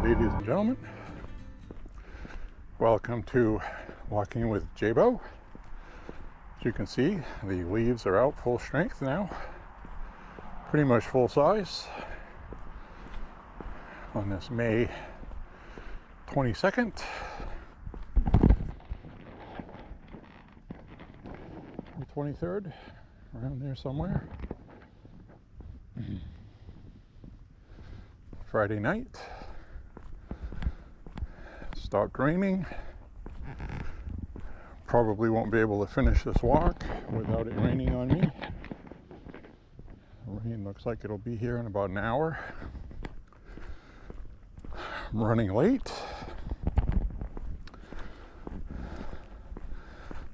ladies and gentlemen. Welcome to Walking with J.Beau. As you can see, the leaves are out full strength now, pretty much full size on this May 22nd. The 23rd, around there somewhere. Friday night. Stopped raining. Probably won't be able to finish this walk without it raining on me. The rain looks like it'll be here in about an hour. I'm running late.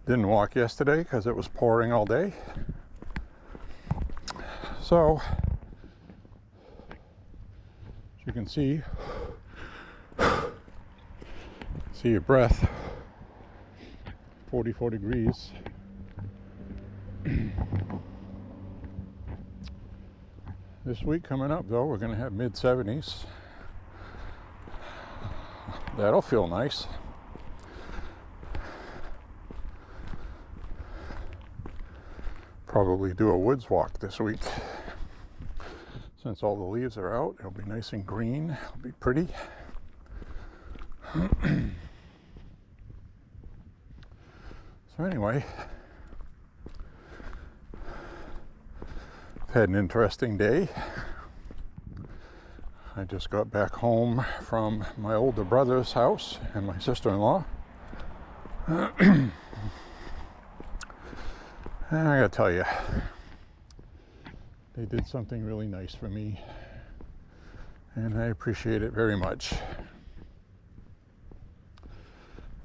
Didn't walk yesterday because it was pouring all day. So, as you can see your breath, 44 degrees. This week coming up though, we're going to have mid-70s. That'll feel nice. Probably do a woods walk this week. Since all the leaves are out, it'll be nice and green. It'll be pretty. So anyway, I've had an interesting day. I just got back home from my older brother's house and my sister-in-law. And I gotta tell you, they did something really nice for me, and I appreciate it very much.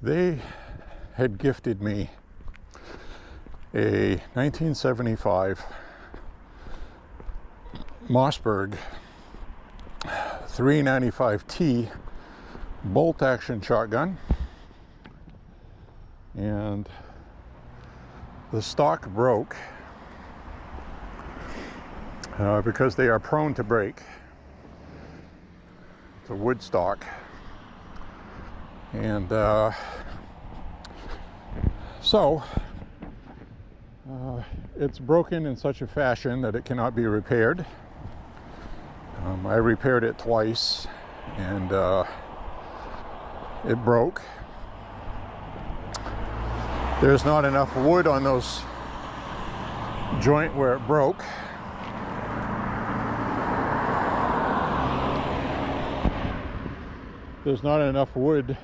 They had gifted me a 1975 Mossberg 395T bolt action shotgun, and the stock broke because they are prone to break. It's a wood stock, and so it's broken in such a fashion that it cannot be repaired. I repaired it twice, and it broke. There's not enough wood on those joint where it broke. There's not enough wood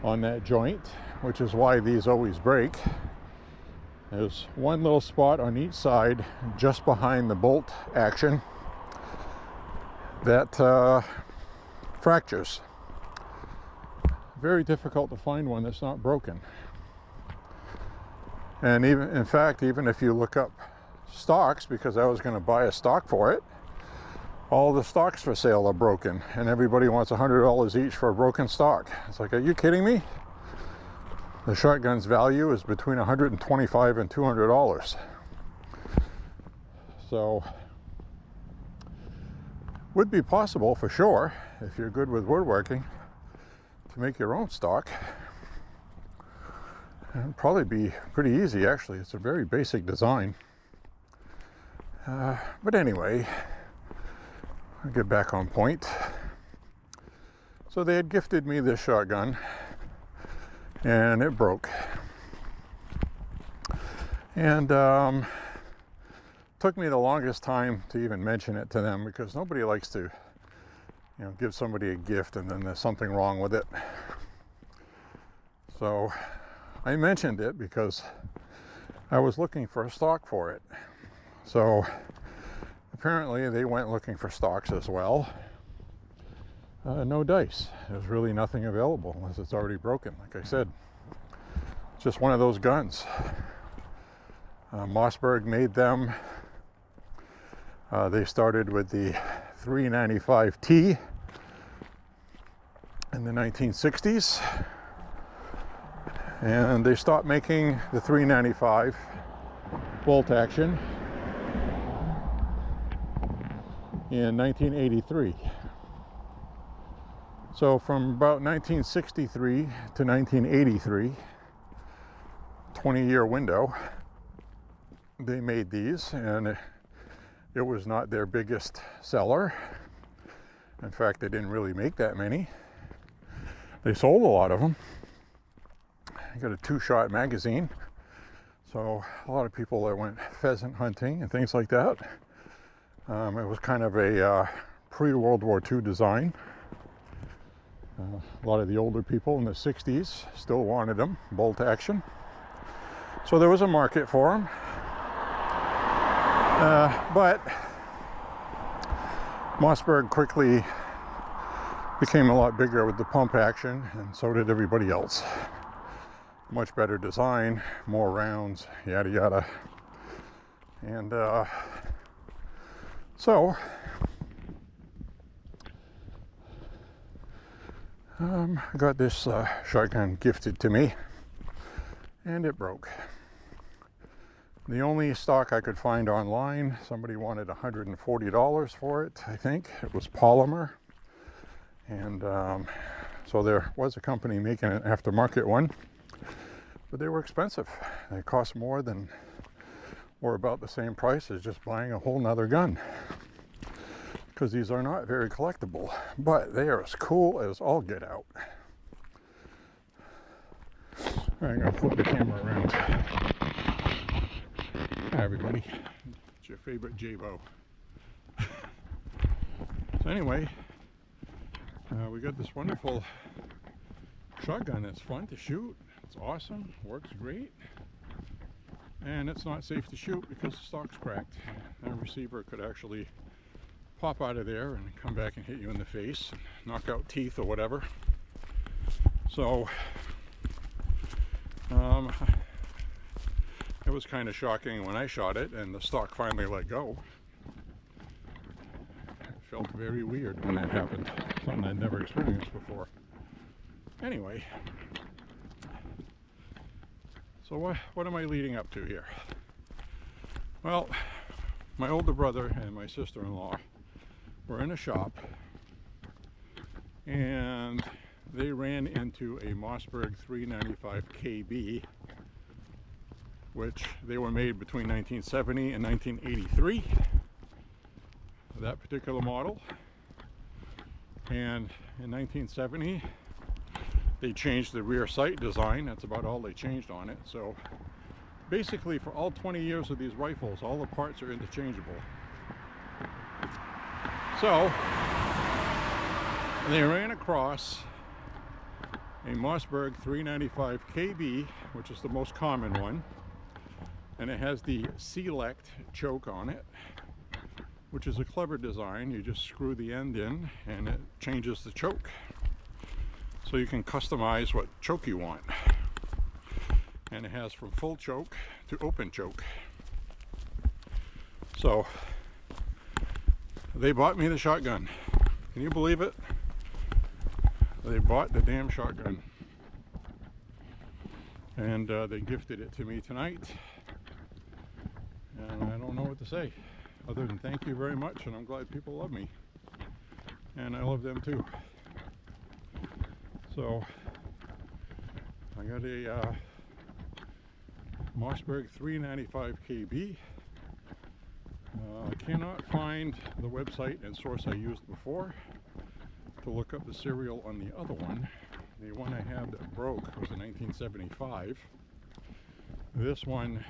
on that joint, which is why these always break. There's one little spot on each side just behind the bolt action that fractures. Very difficult to find one that's not broken. And even, in fact, even if you look up stocks, because I was going to buy a stock for it, all the stocks for sale are broken, and everybody wants $100 each for a broken stock. It's like, are you kidding me? The shotgun's value is between $125 and $200. So, would be possible for sure, if you're good with woodworking, to make your own stock. It'd probably be pretty easy, actually. It's a very basic design. But anyway, I'll get back on point. So they had gifted me this shotgun, and it broke. And took me the longest time to even mention it to them, because nobody likes to, give somebody a gift and then there's something wrong with it. So I mentioned it because I was looking for a stock for it. So apparently they went looking for stocks as well. No dice. There's really nothing available unless it's already broken. Like I said, it's just one of those guns. Mossberg made them. They started with the 395T in the 1960s, and they stopped making the 395 bolt action in 1983. So from about 1963 to 1983, 20-year window, they made these, and it was not their biggest seller. In fact, they didn't really make that many. They sold a lot of them. I got a 2-shot magazine, so a lot of people that went pheasant hunting and things like that. It was kind of a pre-World War II design. A lot of the older people in the 60s still wanted them, bolt action. So there was a market for them. But Mossberg quickly became a lot bigger with the pump action, and so did everybody else. Much better design, more rounds, yada yada. And so I got this shotgun gifted to me, and it broke. The only stock I could find online, somebody wanted $140 for it, I think. It was polymer. And so there was a company making an aftermarket one, but they were expensive. They cost more than, or about the same price as just buying a whole nother gun. Because these are not very collectible, but they are as cool as all get out. All right, I'm gonna flip the camera around. Hi everybody, it's your favorite J.Beau. So anyway, we got this wonderful shotgun that's fun to shoot. It's awesome, works great, and it's not safe to shoot because the stock's cracked. The receiver could actually pop out of there and come back and hit you in the face and knock out teeth or whatever. So it was kind of shocking when I shot it and the stock finally let go. It felt very weird when that happened. Something I'd never experienced before. Anyway, so what am I leading up to here? Well, my older brother and my sister-in-law were in a shop, and they ran into a Mossberg 395 KB, which they were made between 1970 and 1983, that particular model. And in 1970 they changed the rear sight design. That's about all they changed on it. So basically for all 20 years of these rifles, all the parts are interchangeable. So they ran across a Mossberg 395 KB, which is the most common one, and it has the select choke on it, which is a clever design. You just screw the end in and it changes the choke, so you can customize what choke you want. And it has from full choke to open choke. So they bought me the shotgun. Can you believe it? They bought the damn shotgun, and they gifted it to me tonight, and I don't know what to say other than thank you very much, and I'm glad people love me, and I love them too. So I got a Mossberg 395 KB. I cannot find the website and source I used before to look up the serial on the other one. The one I had that broke was in 1975. This one,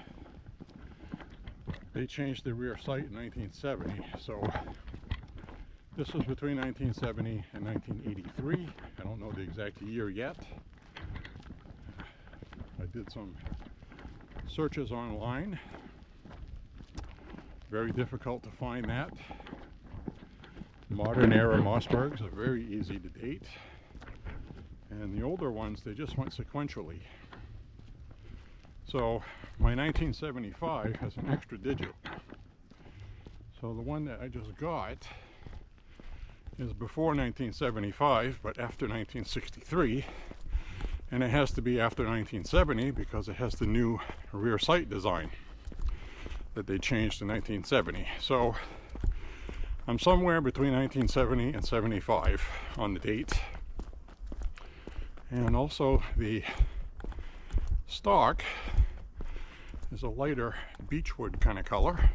they changed the rear sight in 1970, so this was between 1970 and 1983. I don't know the exact year yet. I did some searches online. Very difficult to find that. Modern era Mossbergs are very easy to date, and the older ones, they just went sequentially. So my 1975 has an extra digit. So the one that I just got is before 1975 but after 1963, and it has to be after 1970 because it has the new rear sight design that they changed in 1970. So I'm somewhere between 1970 and 75 on the date. And also the stalk is a lighter beechwood kind of color.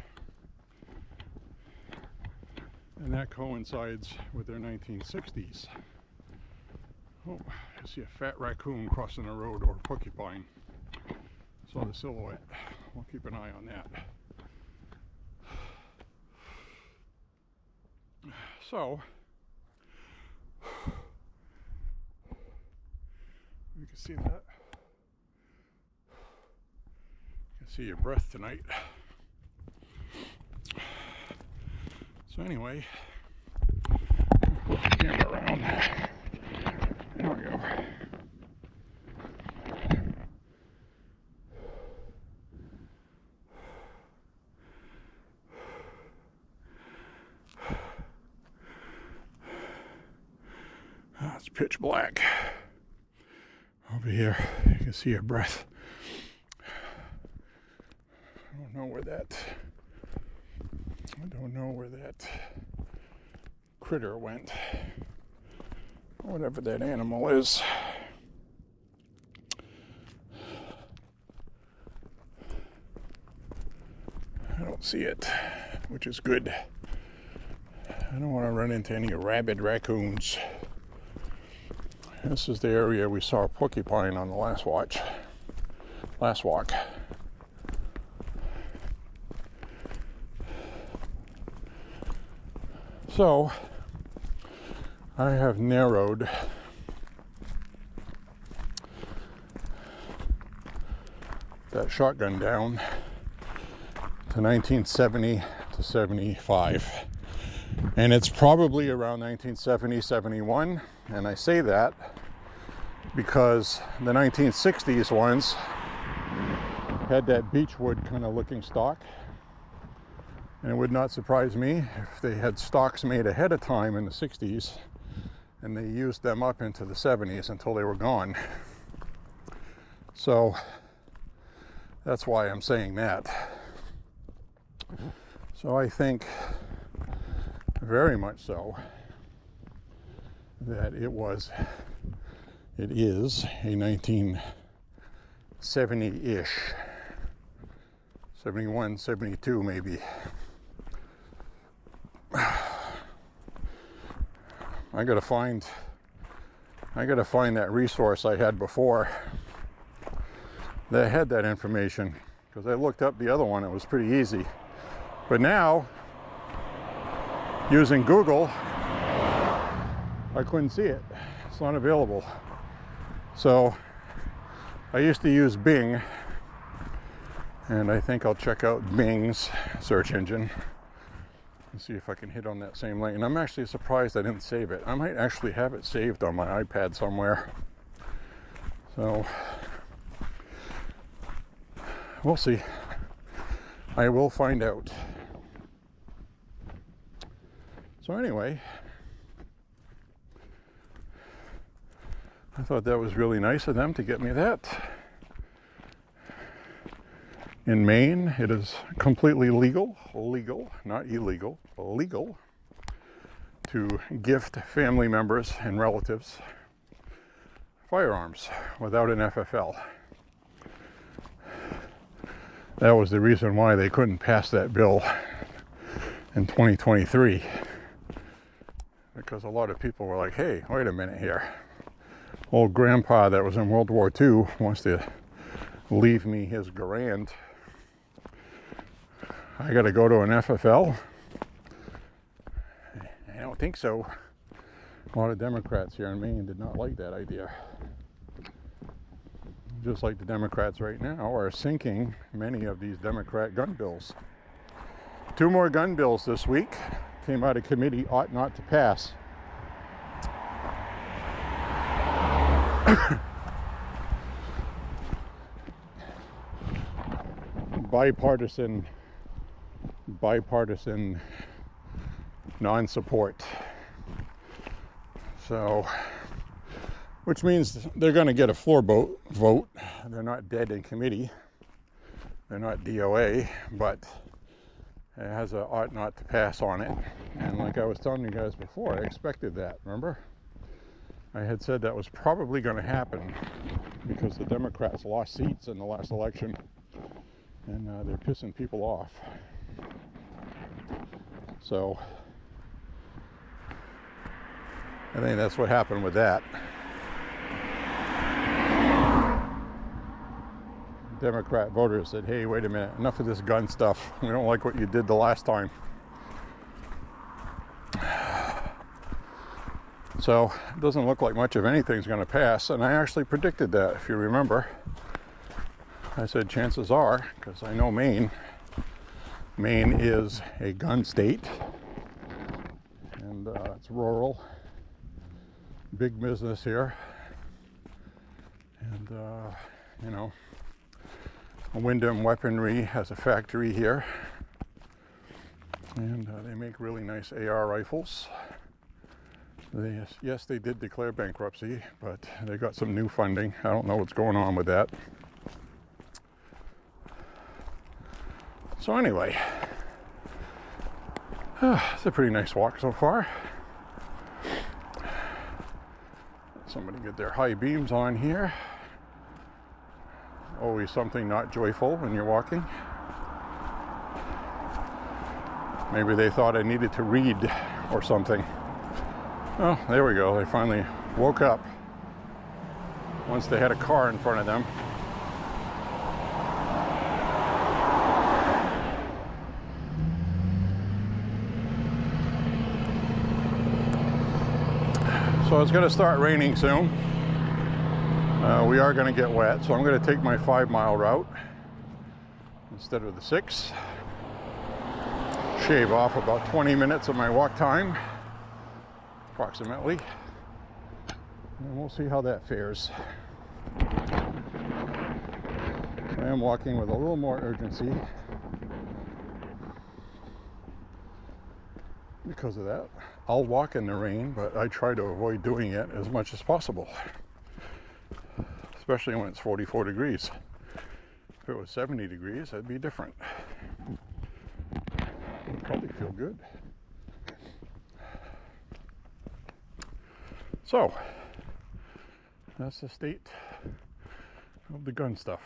And that coincides with their 1960s. Oh, I see a fat raccoon crossing the road, or porcupine. Saw the silhouette. We'll keep an eye on that. So, you can see that. You can see your breath tonight. So anyway, camera around. There we go. It's pitch black. Over here, you can see your breath. I don't know where that critter went. Whatever that animal is. I don't see it, which is good. I don't want to run into any rabid raccoons. This is the area we saw a porcupine on the last walk. So, I have narrowed that shotgun down to 1970 to 75. And it's probably around 1970, 71. And I say that because the 1960s ones had that beechwood kind of looking stock. And it would not surprise me if they had stocks made ahead of time in the 60s and they used them up into the 70s until they were gone. So that's why I'm saying that. So I think very much so that it is a 1970-ish, 71, 72 maybe. I gotta find that resource I had before that had that information, because I looked up the other one. It was pretty easy, but now using Google I couldn't see it. It's not available. So I used to use Bing, and I think I'll check out Bing's search engine and see if I can hit on that same link. And I'm actually surprised I didn't save it. I might actually have it saved on my iPad somewhere. So we'll see. I will find out. So anyway, I thought that was really nice of them to get me that. In Maine, it is completely legal, not illegal, legal, to gift family members and relatives firearms without an FFL. That was the reason why they couldn't pass that bill in 2023. Because a lot of people were like, hey, wait a minute here. Old grandpa that was in World War II wants to leave me his grand. I got to go to an FFL? I don't think so. A lot of Democrats here in Maine did not like that idea. Just like the Democrats right now are sinking many of these Democrat gun bills. 2 more gun bills this week came out of committee, ought not to pass. bipartisan non-support. So, which means they're going to get a floor vote. They're not dead in committee. They're not DOA, but it has a ought not to pass on it. And like I was telling you guys before, I expected that, remember? I had said that was probably going to happen because the Democrats lost seats in the last election, and they're pissing people off. So I think that's what happened with that. Democrat voters said, hey, wait a minute, enough of this gun stuff. We don't like what you did the last time. So it doesn't look like much of anything's going to pass, and I actually predicted that, if you remember. I said chances are, because I know Maine is a gun state, and it's rural, big business here, and you know, Wyndham Weaponry has a factory here, and they make really nice AR rifles. Yes, they did declare bankruptcy, but they got some new funding. I don't know what's going on with that. So anyway, it's a pretty nice walk so far. Somebody get their high beams on here. Always something not joyful when you're walking. Maybe they thought I needed to read or something. Oh, there we go. They finally woke up once they had a car in front of them. So it's going to start raining soon. We are going to get wet, so I'm going to take my 5-mile route instead of the 6. Shave off about 20 minutes of my walk time, approximately, and we'll see how that fares. I am walking with a little more urgency because of that. I'll walk in the rain, but I try to avoid doing it as much as possible, especially when it's 44 degrees. If it was 70 degrees, that'd be different. It'd probably feel good. So, that's the state of the gun stuff.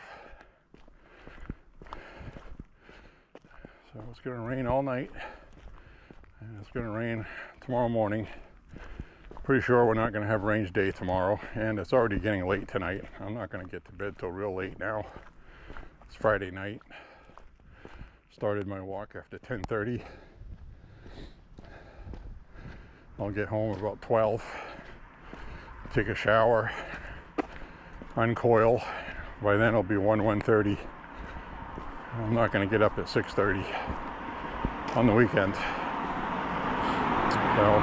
So it's going to rain all night, and it's going to rain tomorrow morning. Pretty sure we're not going to have range day tomorrow, and it's already getting late tonight. I'm not going to get to bed till real late now. It's Friday night. Started my walk after 10:30. I'll get home about 12. Take a shower, uncoil. By then it'll be 1:30. I'm not going to get up at 6:30 on the weekend. So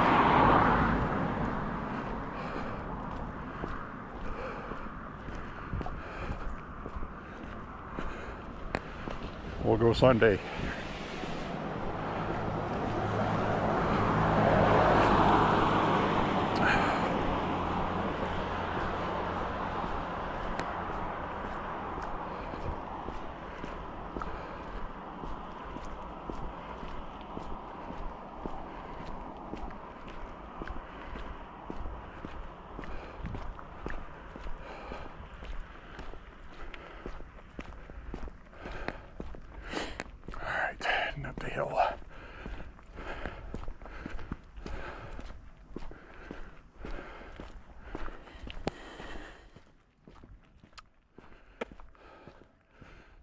we'll go Sunday. Up the hill.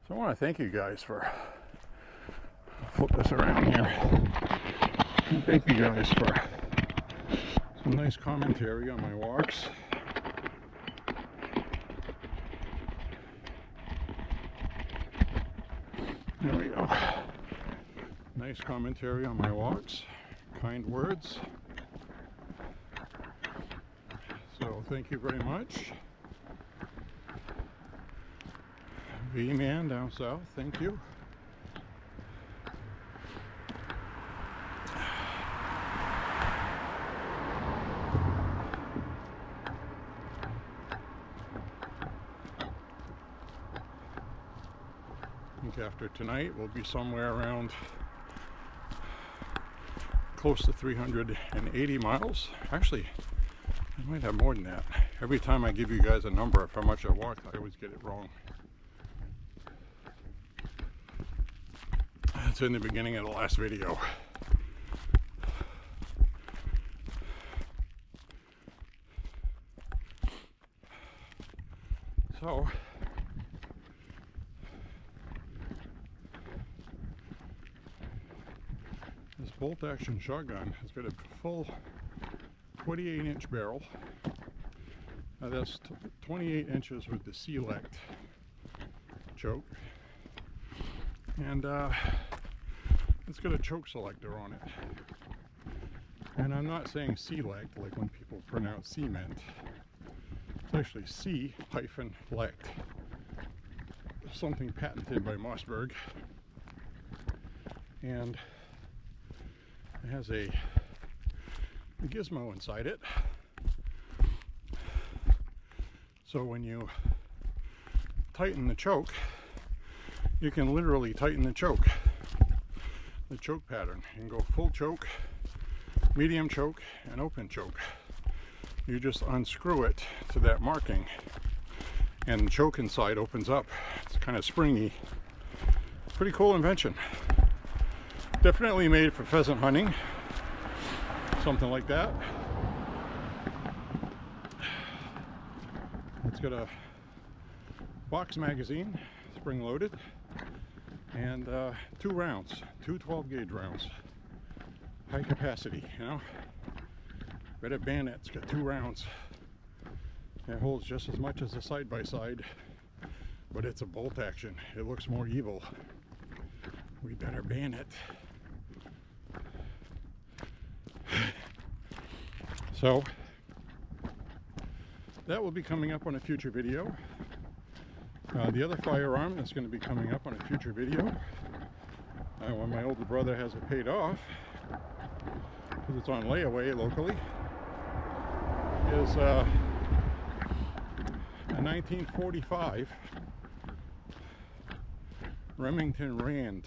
So I want to thank you guys for, flip this around here. Thank you guys for some nice commentary on my walks. There we go. Nice commentary on my walks, kind words. So thank you very much. V-Man down south, thank you. I think after tonight we'll be somewhere around close to 380 miles. Actually, I might have more than that. Every time I give you guys a number of how much I walked, I always get it wrong. That's in the beginning of the last video. So, this bolt action shotgun has got a full 28-inch barrel. That's 28 inches with the select choke, and it's got a choke selector on it. And I'm not saying select like when people pronounce cement. It's actually C-lect, something patented by Mossberg, and it has a gizmo inside it. So when you tighten the choke, you can literally tighten the choke pattern. You can go full choke, medium choke, and open choke. You just unscrew it to that marking, and the choke inside opens up. It's kind of springy. Pretty cool invention. Definitely made for pheasant hunting, something like that. It's got a box magazine, spring loaded, and 2 rounds, 2 12-gauge rounds. High capacity, you know. Red Hat Bayonet's got 2 rounds. It holds just as much as a side-by-side, but it's a bolt action. It looks more evil. We better ban it. So, that will be coming up on a future video. The other firearm that's going to be coming up on a future video, when my older brother has it paid off, because it's on layaway locally, is a 1945 Remington Rand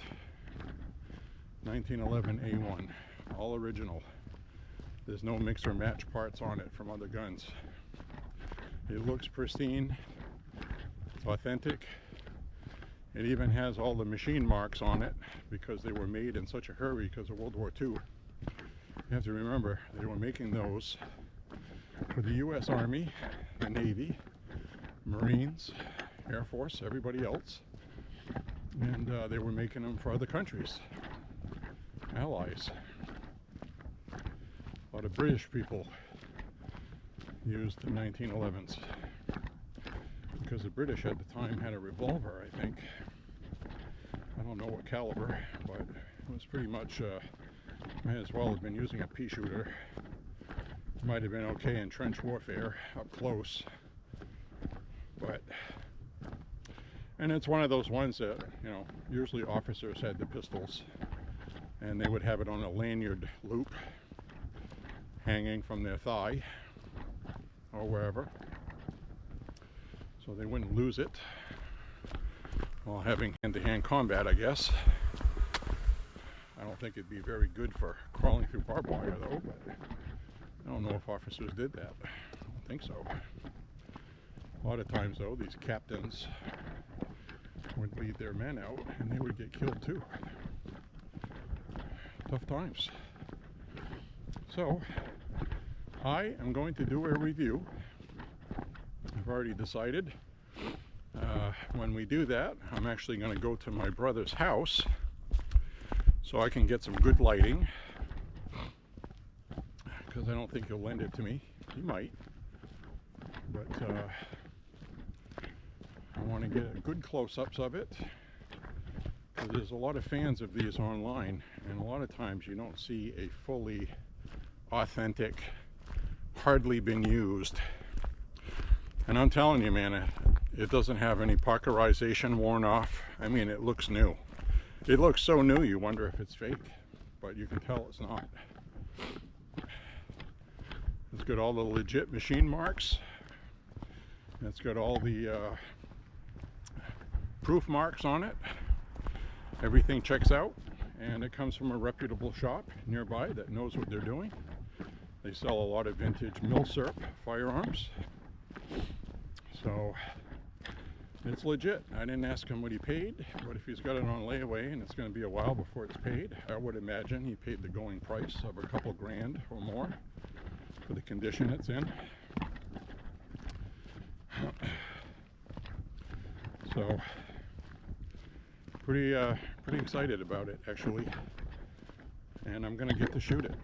1911 A1, all original. There's no mix or match parts on it from other guns. It looks pristine, it's authentic. It even has all the machine marks on it because they were made in such a hurry because of World War II. You have to remember, they were making those for the U.S. Army, the Navy, Marines, Air Force, everybody else. And they were making them for other countries, allies. A lot of British people used the 1911s because the British at the time had a revolver, I think. I don't know what caliber, but it was pretty much, may as well have been using a pea shooter. Might have been okay in trench warfare up close, but, and it's one of those ones that, you know, usually officers had the pistols and they would have it on a lanyard loop hanging from their thigh or wherever, so they wouldn't lose it while having hand-to-hand combat, I guess. I don't think it'd be very good for crawling through barbed wire though, but I don't know if officers did that. I don't think so. A lot of times though, these captains would lead their men out and they would get killed too. Tough times. So, I am going to do a review. I've already decided. When we do that, I'm actually going to go to my brother's house so I can get some good lighting, because I don't think he'll lend it to me. He might, but I want to get good close-ups of it, because there's a lot of fans of these online, and a lot of times you don't see a fully authentic, hardly been used. And I'm telling you, man, it doesn't have any parkerization worn off. I mean, it looks new. It looks so new you wonder if it's fake, but you can tell it's not. It's got all the legit machine marks. It's got all the proof marks on it. Everything checks out, and it comes from a reputable shop nearby that knows what they're doing. They sell a lot of vintage milsurp firearms. So it's legit. I didn't ask him what he paid, but if he's got it on layaway and it's going to be a while before it's paid, I would imagine he paid the going price of a couple grand or more for the condition it's in. So pretty excited about it, actually, and I'm going to get to shoot it.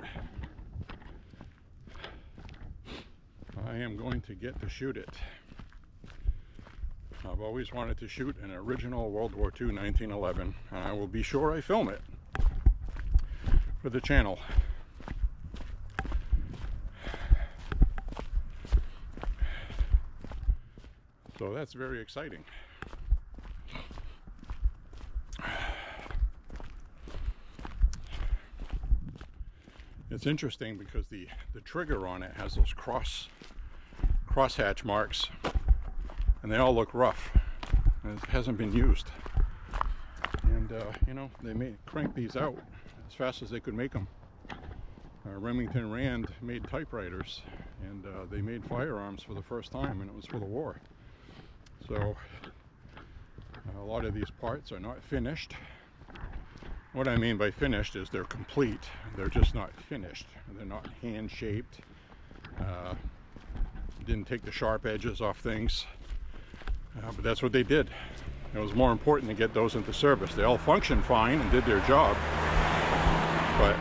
I am going to get to shoot it. I've always wanted to shoot an original World War II 1911, and I will be sure I film it for the channel. So that's very exciting. It's interesting because the trigger on it has those crosshatch marks, and they all look rough. It hasn't been used, and you know, they may crank these out as fast as they could make them. Remington Rand made typewriters, and they made firearms for the first time, and it was for the war. So a lot of these parts are not finished. What I mean by finished is they're complete. They're just not finished. They're not hand shaped. Didn't take the sharp edges off things. But that's what they did. It was more important to get those into service. They all functioned fine and did their job, but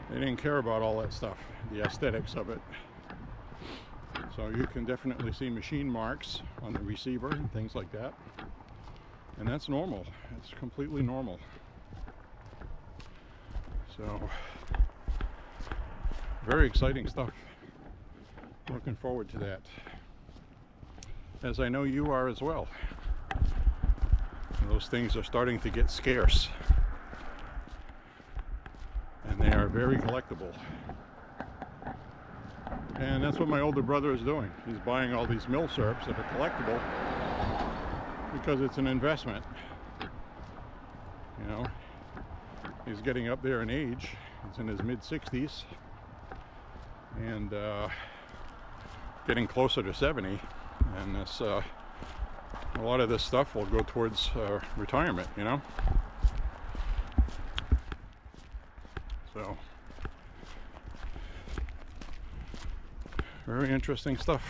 they didn't care about all that stuff, the aesthetics of it. So you can definitely see machine marks on the receiver and things like that. And that's normal. It's completely normal. So, very exciting stuff. Looking forward to that. As I know you are as well. Those things are starting to get scarce. And they are very collectible. And that's what my older brother is doing. He's buying all these milsurps that are collectible because it's an investment. You know, he's getting up there in age. He's in his mid-60s and getting closer to 70. And this, a lot of this stuff will go towards retirement, you know. So, very interesting stuff.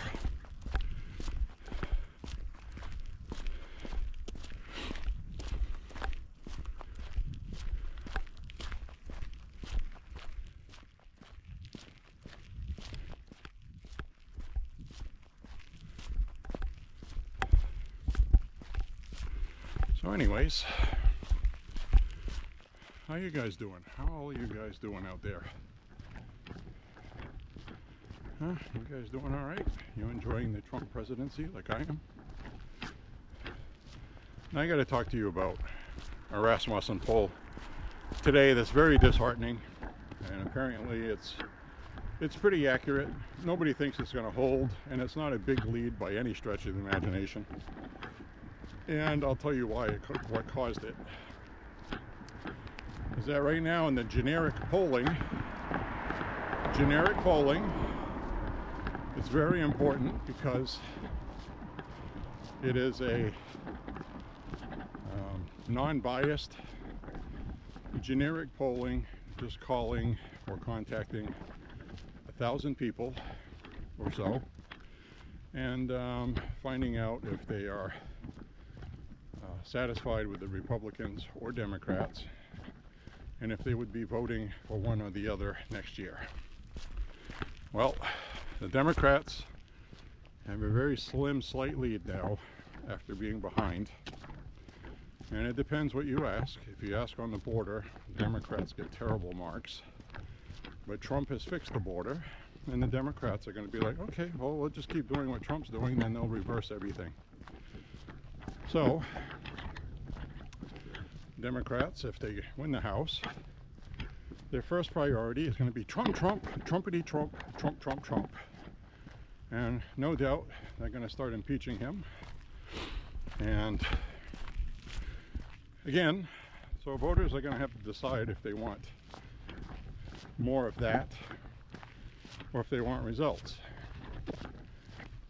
So anyways, how you guys doing? How are you guys doing out there? Huh? You guys doing all right? You enjoying the Trump presidency like I am? Now I got to talk to you about a Rasmussen poll today that's very disheartening, and apparently it's pretty accurate. Nobody thinks it's going to hold, and it's not a big lead by any stretch of the imagination. And I'll tell you why, what caused it. Is that right now in the generic polling, it's very important because it is a non-biased generic polling, just calling or contacting 1,000 people or so and finding out if they are satisfied with the Republicans or Democrats, and if they would be voting for one or the other next year. Well, the Democrats have a very slight lead now after being behind, and it depends what you ask. If you ask on the border, Democrats get terrible marks, but Trump has fixed the border, and the Democrats are going to be like, okay, well, we'll just keep doing what Trump's doing, then they'll reverse everything. So Democrats, if they win the House, their first priority is going to be Trump, Trumpity Trump, Trump. And no doubt they're going to start impeaching him. And again, so voters are going to have to decide if they want more of that or if they want results.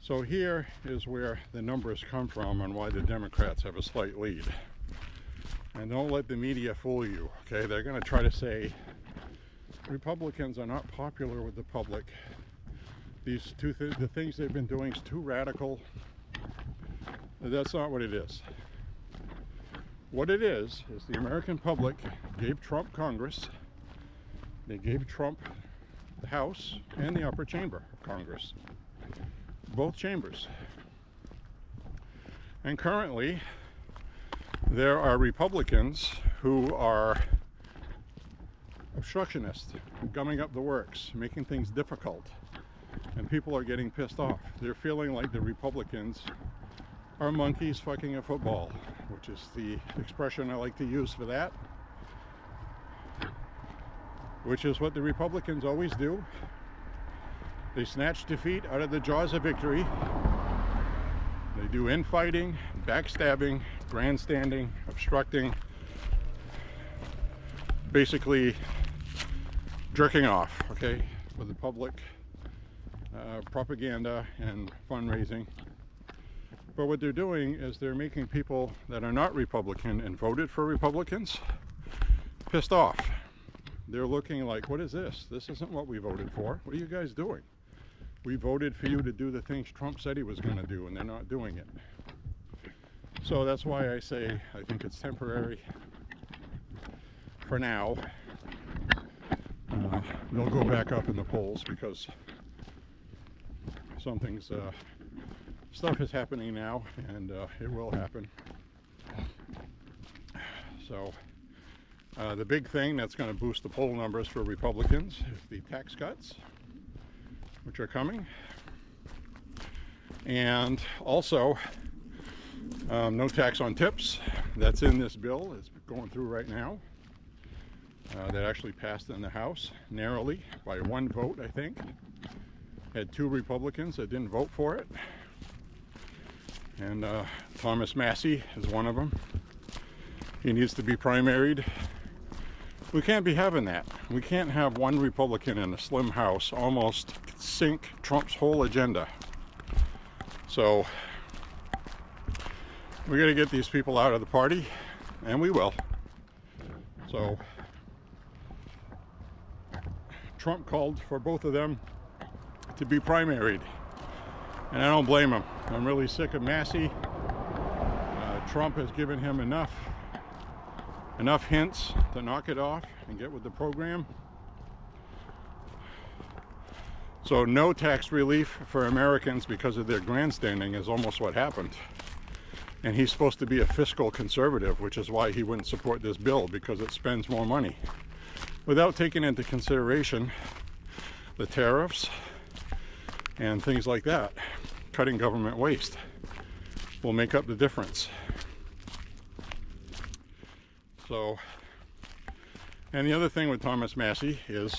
So here is where the numbers come from and why the Democrats have a slight lead. And don't let the media fool you, okay? They're going to try to say Republicans are not popular with the public. These the things they've been doing is too radical. That's not what it is. What it is the American public gave Trump Congress. They gave Trump the House and the upper chamber of Congress. Both chambers. And currently, there are Republicans who are obstructionists, gumming up the works, making things difficult. And people are getting pissed off. They're feeling like the Republicans are monkeys fucking a football, which is the expression I like to use for that. Which is what the Republicans always do. They snatch defeat out of the jaws of victory. They do infighting, backstabbing, grandstanding, obstructing, basically jerking off, okay, for the public, propaganda and fundraising. But what they're doing is they're making people that are not Republican and voted for Republicans pissed off. They're looking like, what is this? This isn't what we voted for. What are you guys doing? We voted for you to do the things Trump said he was going to do, and they're not doing it. So that's why I say I think it's temporary for now. They'll go back up in the polls because something's stuff is happening now, and it will happen. So the big thing that's going to boost the poll numbers for Republicans is the tax cuts, which are coming, and also no tax on tips. That's in this bill. It's going through right now. That actually passed in the House narrowly by one vote, I think. Had 2 Republicans that didn't vote for it, and Thomas Massey is one of them. He needs to be primaried. We can't be having that. We can't have one Republican in a slim House almost sink Trump's whole agenda. So we got to get these people out of the party, and we will. So Trump called for both of them to be primaried, and I don't blame him. I'm really sick of Massey. Trump has given him enough hints to knock it off and get with the program. So no tax relief for Americans because of their grandstanding is almost what happened. And he's supposed to be a fiscal conservative, which is why he wouldn't support this bill, because it spends more money without taking into consideration the tariffs and things like that. Cutting government waste will make up the difference. So, and the other thing with Thomas Massey is,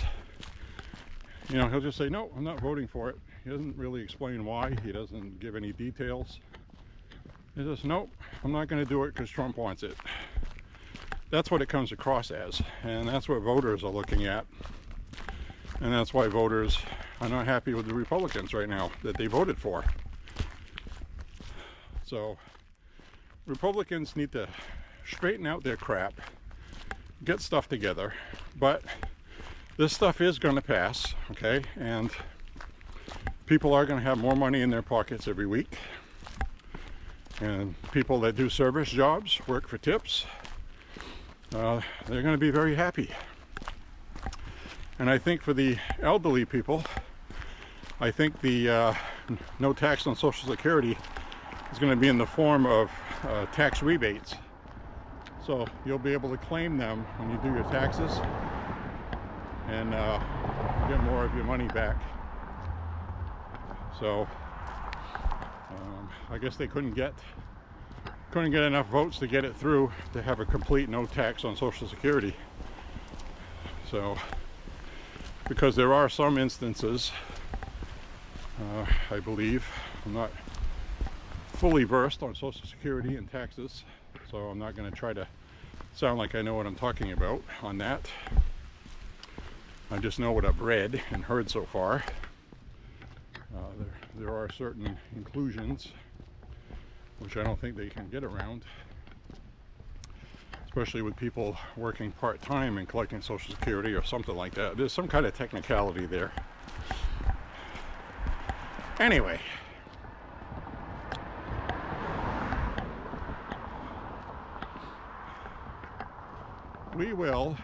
you know, he'll just say, no, I'm not voting for it. He doesn't really explain why. He doesn't give any details. He says, nope, I'm not going to do it because Trump wants it. That's what it comes across as, and that's what voters are looking at. And that's why voters are not happy with the Republicans right now that they voted for. So Republicans need to straighten out their crap, get stuff together, but this stuff is going to pass, okay? And people are going to have more money in their pockets every week. And people that do service jobs, work for tips, they're going to be very happy. And I think for the elderly people, I think the no tax on Social Security is going to be in the form of tax rebates. So you'll be able to claim them when you do your taxes and get more of your money back. So I guess they couldn't get enough votes to get it through to have a complete no tax on Social Security. So because there are some instances, I believe, I'm not fully versed on Social Security and taxes, so I'm not going to try to sound like I know what I'm talking about on that. I just know what I've read and heard so far. There are certain inclusions which I don't think they can get around, especially with people working part-time and collecting Social Security or something like that. There's some kind of technicality there. Anyway, we will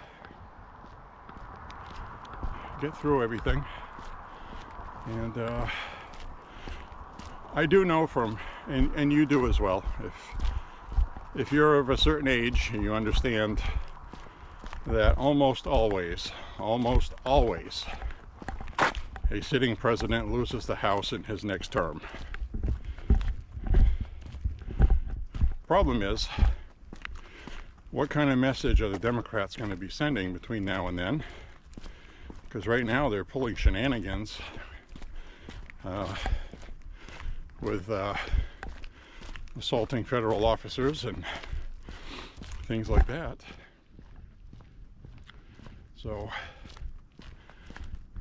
get through everything. And I do know from, and you do as well, if you're of a certain age and you understand that almost always, a sitting president loses the House in his next term. Problem is, what kind of message are the Democrats going to be sending between now and then? Because right now they're pulling shenanigans with assaulting federal officers and things like that. So,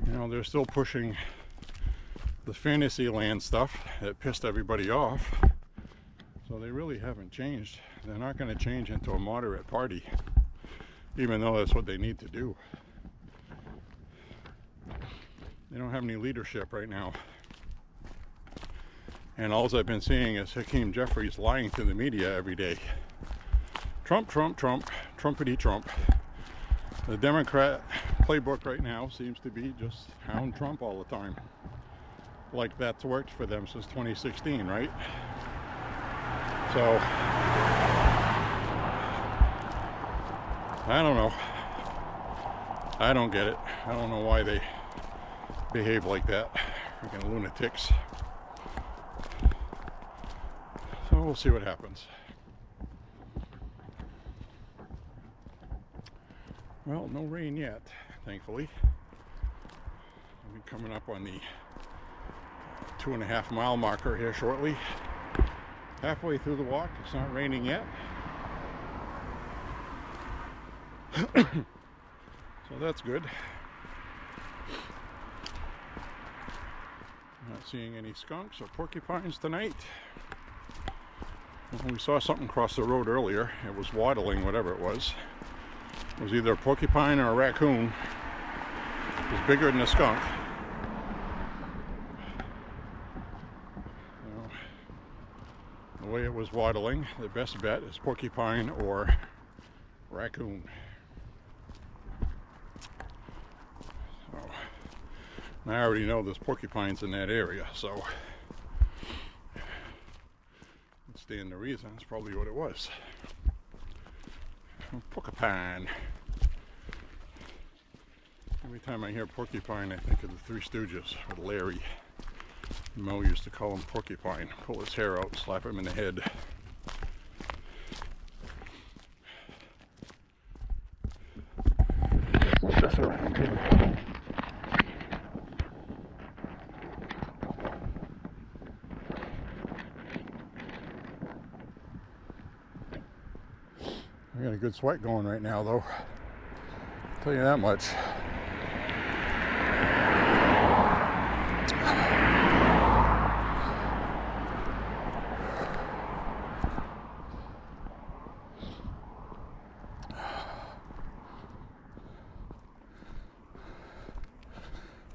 you know, they're still pushing the fantasy land stuff that pissed everybody off. So they really haven't changed. They're not going to change into a moderate party, even though that's what they need to do. They don't have any leadership right now. And all I've been seeing is Hakeem Jeffries lying to the media every day. Trump, Trump, Trump, Trumpity Trump. The Democrat playbook right now seems to be just hound Trump all the time. Like that's worked for them since 2016, right? So, I don't know. I don't get it. I don't know why they behave like that. Freaking lunatics. So we'll see what happens. Well, no rain yet, thankfully. I'll be coming up on the 2.5 mile marker here shortly. Halfway through the walk, it's not raining yet. So that's good. Not seeing any skunks or porcupines tonight. Well, we saw something cross the road earlier. It was waddling, whatever it was. It was either a porcupine or a raccoon. It was bigger than a skunk. So, the way it was waddling, the best bet is porcupine or raccoon. So, and I already know there's porcupines in that area, so stand to reason, that's probably what it was. Porcupine. Every time I hear porcupine, I think of the Three Stooges with Larry. Mo used to call him Porcupine. Pull his hair out, slap him in the head. Just around here. I got a good sweat going right now, though. I'll tell you that much.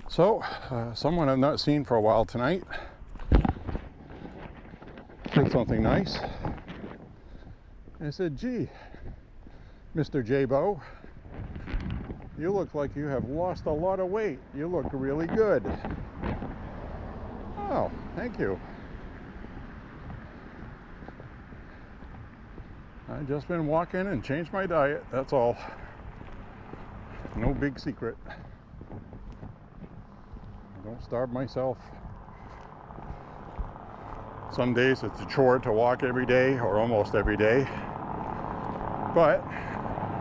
So, someone I've not seen for a while tonight did something nice. And I said, gee, Mr. J.Beau, you look like you have lost a lot of weight. You look really good. Oh, thank you. I've just been walking and changed my diet, that's all. No big secret. I don't starve myself. Some days it's a chore to walk every day or almost every day. But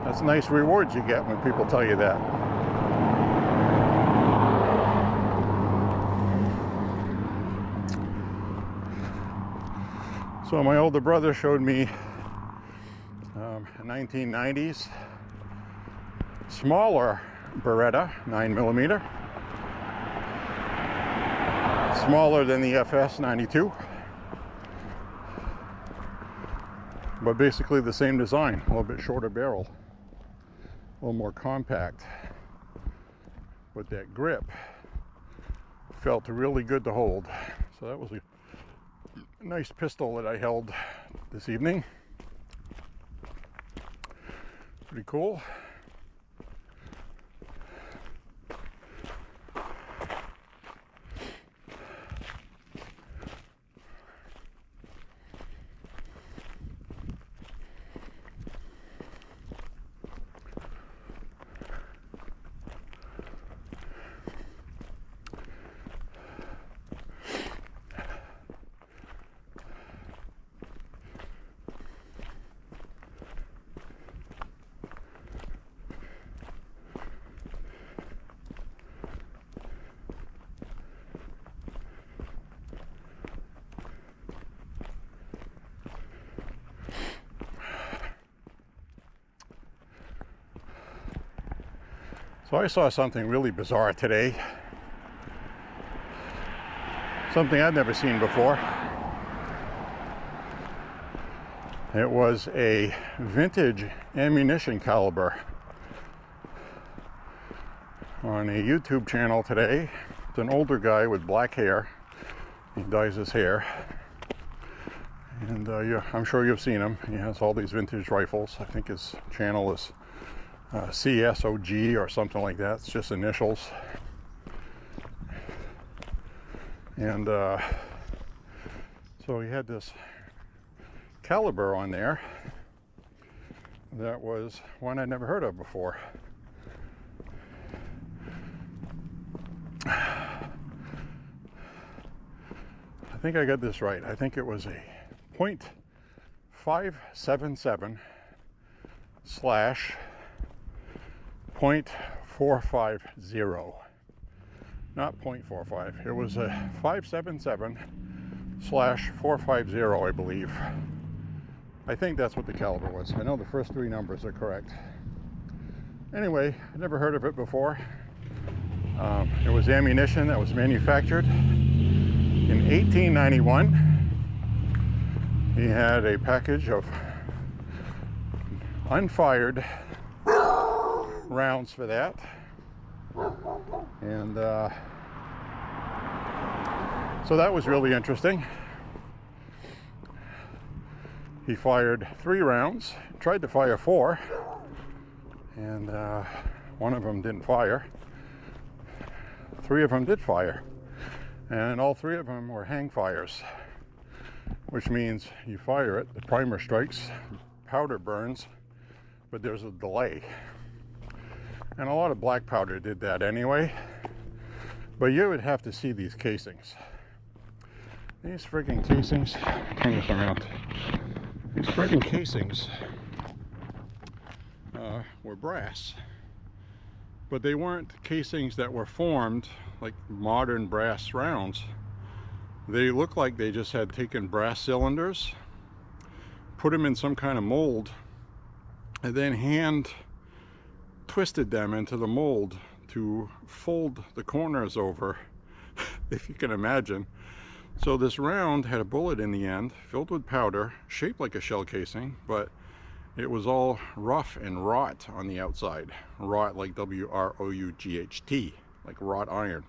that's nice rewards you get when people tell you that. So my older brother showed me 1990s smaller Beretta 9mm, smaller than the FS 92, but basically the same design, a little bit shorter barrel, a little more compact, but that grip felt really good to hold. So that was a nice pistol that I held this evening. Pretty cool. So I saw something really bizarre today. Something I'd never seen before. It was a vintage ammunition caliber on a YouTube channel today. It's an older guy with black hair. He dyes his hair. And I'm sure you've seen him. He has all these vintage rifles. I think his channel is CSOG or something like that. It's just initials. And so he had this caliber on there that was one I'd never heard of before. I think I got this right. I think it was a .577 / .450, not .45. It was a 577 / .450, I believe. I think that's what the caliber was. I know the first three numbers are correct. Anyway, I never heard of it before. It was ammunition that was manufactured in 1891. He had a package of unfired rounds for that, and so that was really interesting. He fired 3 rounds, tried to fire 4, and one of them didn't fire. 3 of them did fire, and all 3 of them were hang fires, which means you fire it, the primer strikes, powder burns, but there's a delay. And a lot of black powder did that anyway. But you would have to see these casings. These friggin' casings, turn this around. These friggin' casings were brass. But they weren't casings that were formed like modern brass rounds. They look like they just had taken brass cylinders, put them in some kind of mold, and then hand twisted them into the mold to fold the corners over, if you can imagine. So this round had a bullet in the end, filled with powder, shaped like a shell casing, but it was all rough and wrought on the outside. Wrought like W-R-O-U-G-H-T, like wrought iron.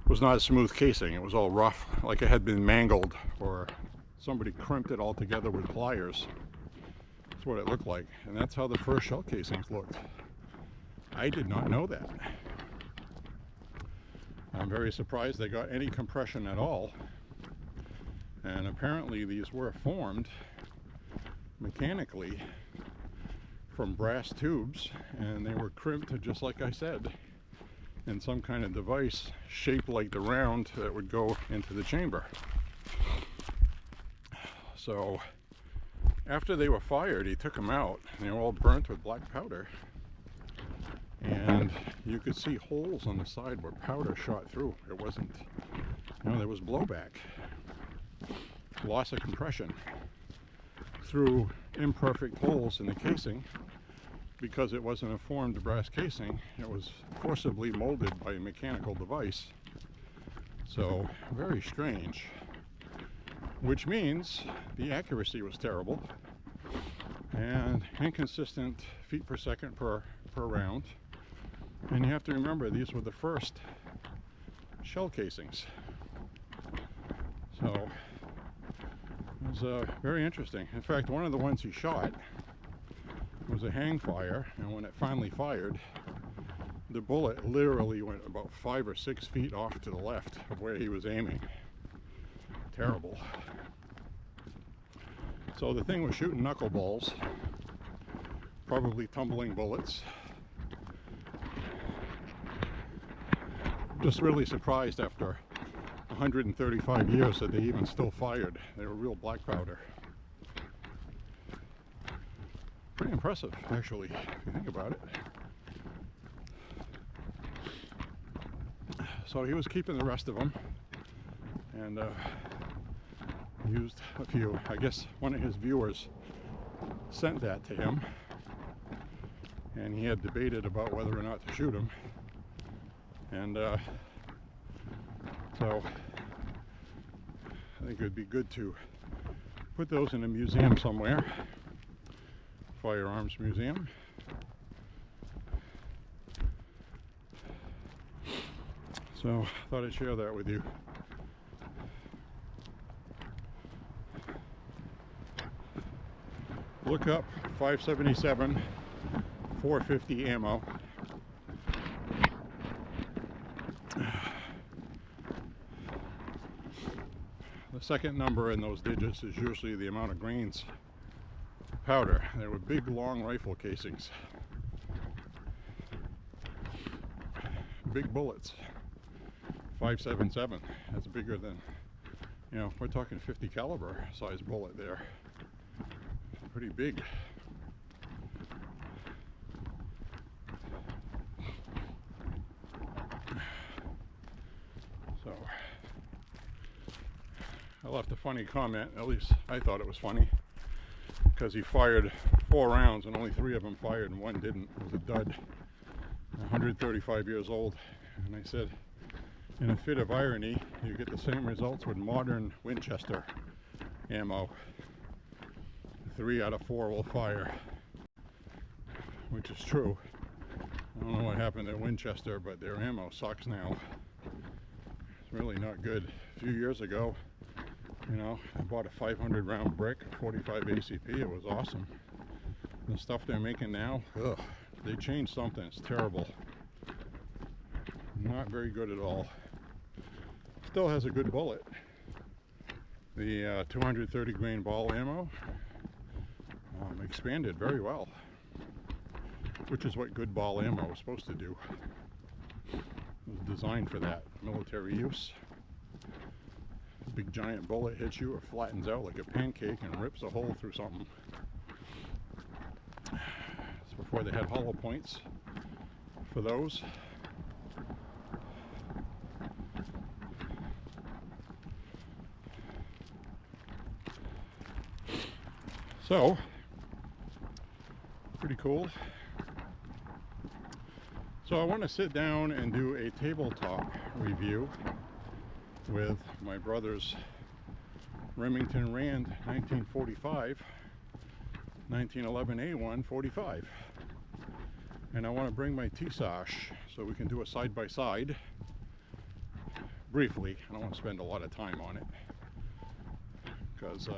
It was not a smooth casing, it was all rough, like it had been mangled, or somebody crimped it all together with pliers. That's what it looked like, and that's how the first shell casings looked. I did not know that. I'm very surprised they got any compression at all, and apparently these were formed mechanically from brass tubes, and they were crimped just like I said, in some kind of device shaped like the round that would go into the chamber. So after they were fired, he took them out, and they were all burnt with black powder, and you could see holes on the side where powder shot through. It wasn't, there was blowback, loss of compression through imperfect holes in the casing, because it wasn't a formed brass casing, it was forcibly molded by a mechanical device. So very strange, which means the accuracy was terrible and inconsistent feet per second per round. And you have to remember, these were the first shell casings. So it was very interesting. In fact, one of the ones he shot was a hang fire, and when it finally fired, the bullet literally went about 5 or 6 feet off to the left of where he was aiming. Terrible. So the thing was shooting knuckleballs, probably tumbling bullets. Just really surprised after 135 years that they even still fired. They were real black powder. Pretty impressive, actually, if you think about it. So he was keeping the rest of them, and used a few. I guess one of his viewers sent that to him, and he had debated about whether or not to shoot him. And so I think it would be good to put those in a museum somewhere, firearms museum. So I thought I'd share that with you. Look up 577 450 ammo. The second number in those digits is usually the amount of grains of powder. They were big, long rifle casings. Big bullets. 577. That's bigger than, you know, we're talking 50 caliber size bullet there. Pretty big. So I left a funny comment, at least I thought it was funny, because he fired 4 rounds and only 3 of them fired and 1 didn't. It was a dud. 135 years old. And I said, in a fit of irony, you get the same results with modern Winchester ammo. 3 out of 4 will fire, which is true. I don't know what happened at Winchester, but their ammo sucks now. It's really not good. A few years ago, you know, I bought a 500 round brick, 45 ACP. It was awesome. The stuff they're making now, ugh, they changed something. It's terrible. Not very good at all. Still has a good bullet. The 230 grain ball ammo expanded very well, which is what good ball ammo is supposed to do. It was designed for that, military use. A big giant bullet hits you or flattens out like a pancake and rips a hole through something. It's before they had hollow points for those. So, pretty cool. So I want to sit down and do a tabletop review with my brother's Remington Rand 1945 1911 A1 45, and I want to bring my T-Sash so we can do a side-by-side briefly. I don't want to spend a lot of time on it because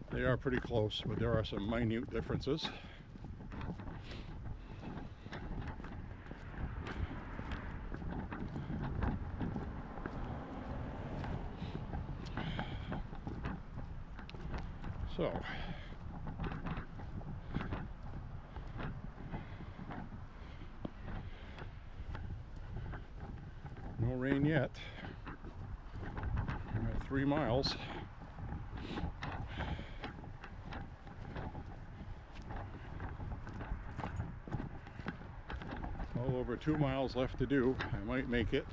they are pretty close, but there are some minute differences. So, no rain yet. I'm at 3 miles. Well, over 2 miles left to do. I might make it.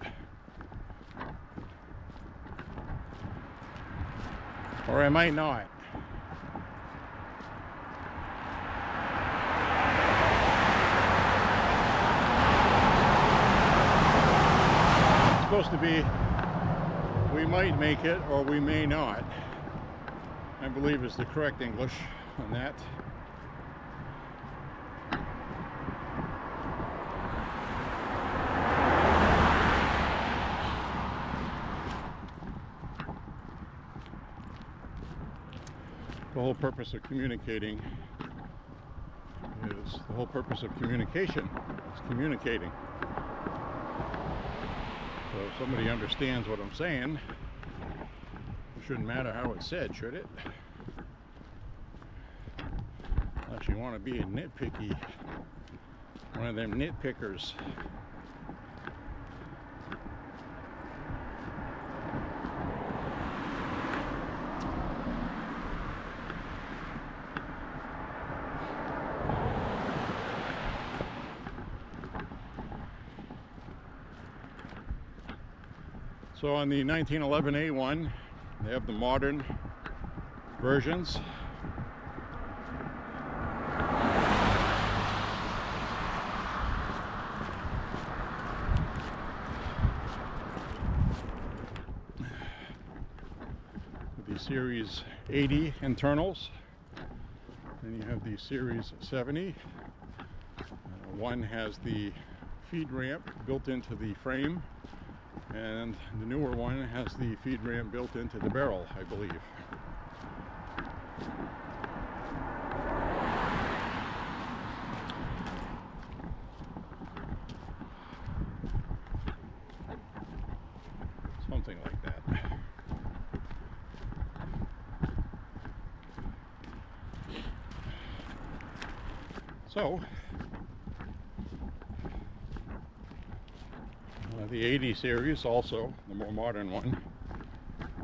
Or I might not. be, we might make it or we may not, I believe is the correct English on that. The whole purpose of communicating is, the whole purpose of communication is communicating. So if somebody understands what I'm saying, it shouldn't matter how it's said, should it? Unless you want to be a nitpicky, one of them nitpickers. So on the 1911 A1, they have the modern versions. The Series 80 internals. Then you have the Series 70. One has the feed ramp built into the frame, and the newer one has the feed ramp built into the barrel, I believe. Something like that. So, the 80 series, also the more modern one,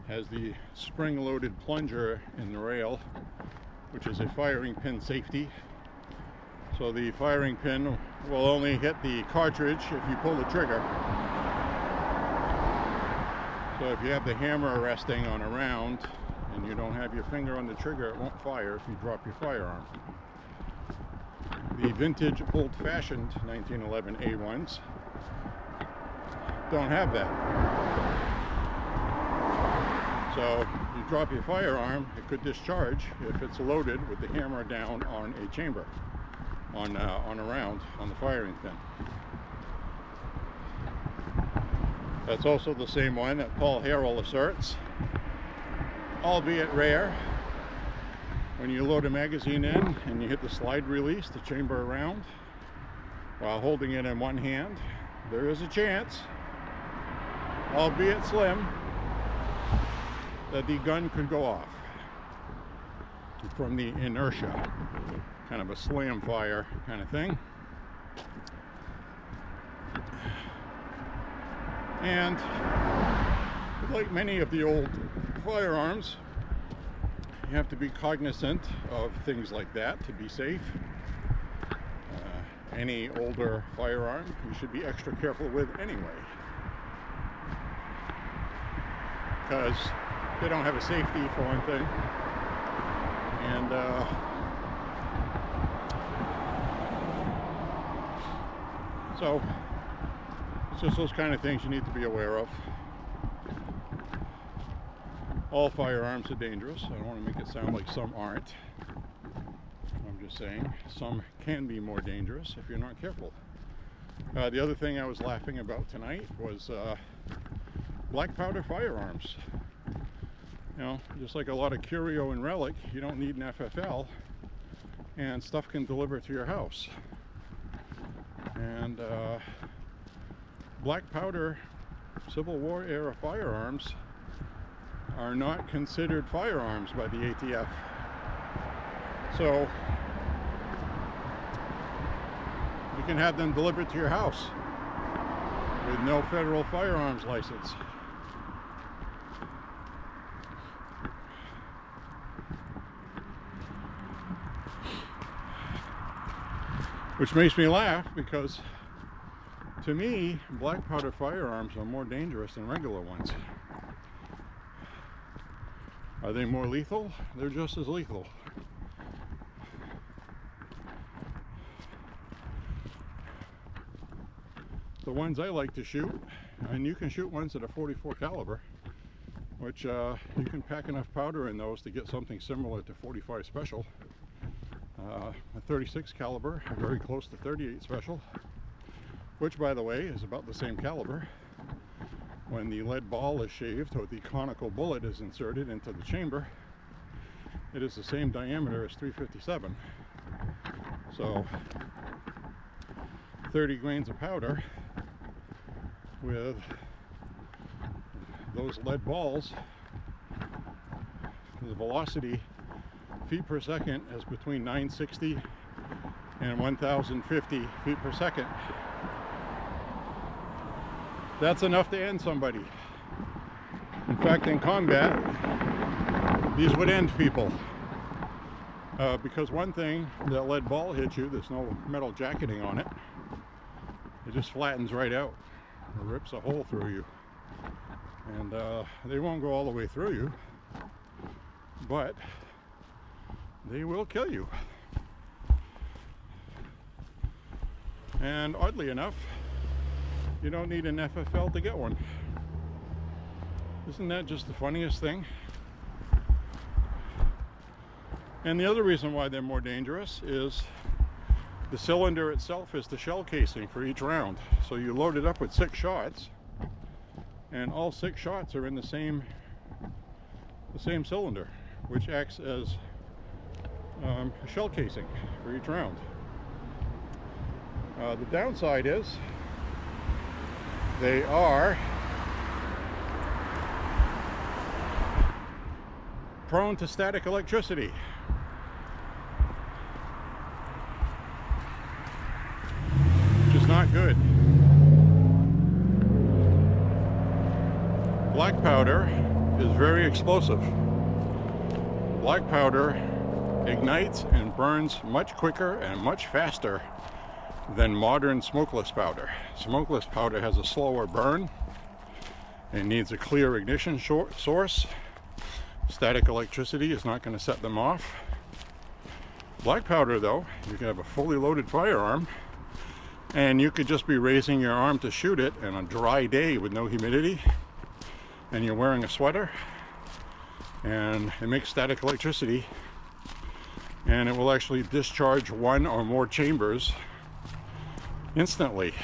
has the spring-loaded plunger in the rail, which is a firing pin safety. So the firing pin will only hit the cartridge if you pull the trigger. So if you have the hammer resting on a round and you don't have your finger on the trigger, it won't fire if you drop your firearm. The vintage old-fashioned 1911 A1s don't have that. So you drop your firearm, it could discharge if it's loaded with the hammer down on a chamber, on a round, on the firing pin. That's also the same one that Paul Harrell asserts, albeit rare. When you load a magazine in and you hit the slide release to chamber a round while holding it in one hand, there is a chance, albeit slim, that the gun could go off from the inertia, kind of a slam fire kind of thing. And like many of the old firearms, you have to be cognizant of things like that to be safe. Any older firearm you should be extra careful with anyway, because they don't have a safety for one thing, and so it's just those kind of things you need to be aware of. All firearms are dangerous. I don't want to make it sound like some aren't. I'm just saying some can be more dangerous if you're not careful. The other thing I was laughing about tonight was black powder firearms. You know, just like a lot of curio and relic, you don't need an FFL, and stuff can deliver to your house. And black powder Civil War era firearms are not considered firearms by the ATF. So you can have them delivered to your house with no federal firearms license. Which makes me laugh, because to me, black powder firearms are more dangerous than regular ones. Are they more lethal? They're just as lethal. The ones I like to shoot and you can shoot ones at a 44 caliber, which you can pack enough powder in those to get something similar to 45 special. A 36 caliber, very close to 38 special, which by the way is about the same caliber. When the lead ball is shaved or the conical bullet is inserted into the chamber, it is the same diameter as 357. So 30 grains of powder with those lead balls, the velocity feet per second is between 960 and 1050 feet per second. That's enough to end somebody. In fact, in combat, these would end people. Because one thing, that lead ball hits you, there's no metal jacketing on it. It just flattens right out. It rips a hole through you. And they won't go all the way through you, but they will kill you. And oddly enough, you don't need an FFL to get one. Isn't that just the funniest thing? And the other reason why they're more dangerous is the cylinder itself is the shell casing for each round. So you load it up with 6 shots, and all 6 shots are in the same cylinder, which acts as a shell casing for each round. The downside is they are prone to static electricity. Which is not good. Black powder is very explosive. Black powder ignites and burns much quicker and much faster than modern smokeless powder. Smokeless powder has a slower burn. It needs a clear ignition source. Static electricity is not going to set them off. Black powder, though, you can have a fully loaded firearm, and you could just be raising your arm to shoot it on a dry day with no humidity, and you're wearing a sweater, and it makes static electricity, and it will actually discharge 1 or more chambers instantly,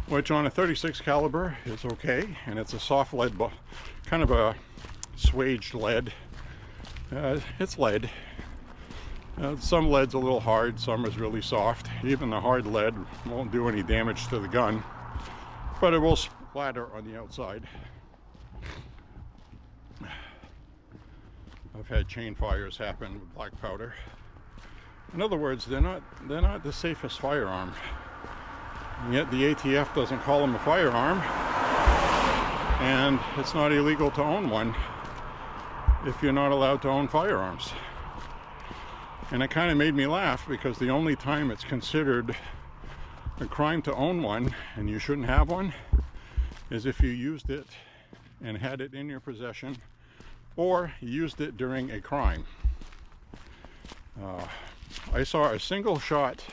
which on a 36 caliber is okay, and it's a soft lead, kind of a swaged lead. It's lead. Some lead's a little hard, some is really soft. Even the hard lead won't do any damage to the gun, but it will splatter on the outside. I've had chain fires happen with black powder. In other words, they're not the safest firearm. And yet the ATF doesn't call them a firearm, and it's not illegal to own one if you're not allowed to own firearms. And it kind of made me laugh, because the only time it's considered a crime to own one, and you shouldn't have one, is if you used it and had it in your possession, or used it during a crime. I saw a single shot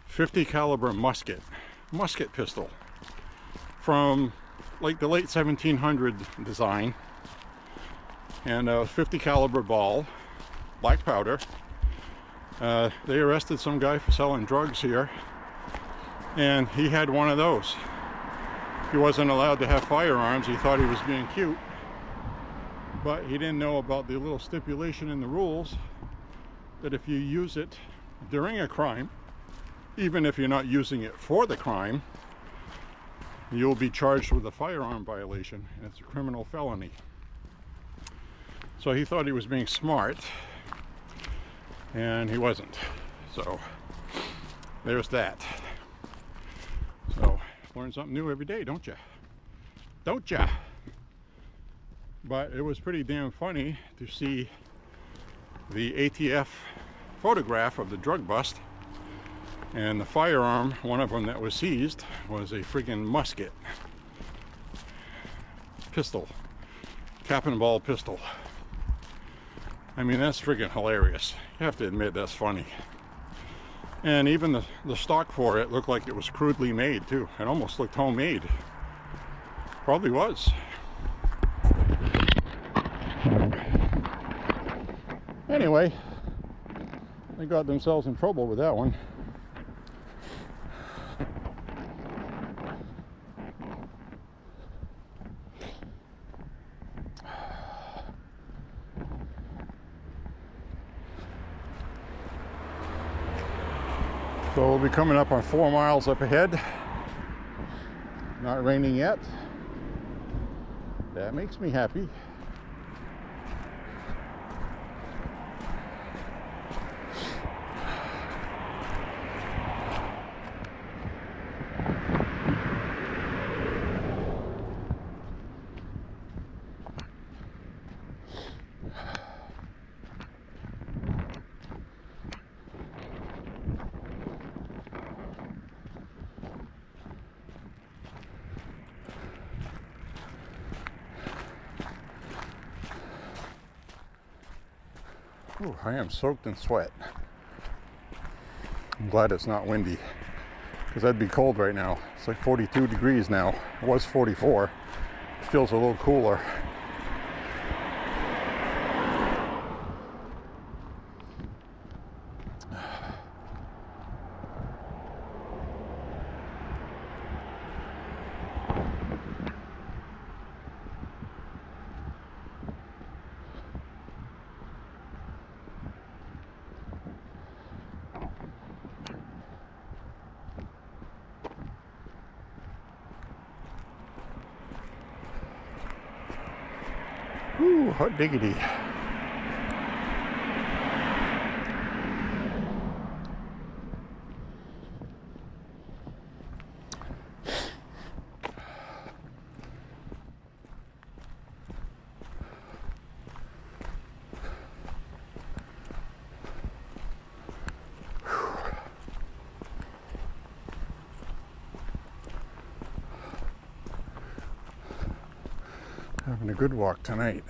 50 caliber musket pistol from like the late 1700 design, and a 50 caliber ball, black powder. They arrested some guy for selling drugs here, and he had one of those. He wasn't allowed to have firearms. He thought he was being cute, but he didn't know about the little stipulation in the rules that if you use it during a crime, even if you're not using it for the crime, you'll be charged with a firearm violation, and it's a criminal felony. So he thought he was being smart, and he wasn't. So there's that. So learn something new every day, don't you? Don't ya? But it was pretty damn funny to see the ATF photograph of the drug bust, and the firearm, one of them that was seized, was a friggin' musket pistol, cap and ball pistol. I mean, that's friggin' hilarious. You have to admit that's funny. And even the stock for it looked like it was crudely made too. It almost looked homemade. Probably was. Anyway, they got themselves in trouble with that one. So we'll be coming up on 4 miles up ahead. Not raining yet. That makes me happy. Ooh, I am soaked in sweat. I'm glad it's not windy, because that'd be cold right now. It's like 42 degrees now. It was 44. It feels a little cooler. Ooh, hot diggity. Having a good walk tonight.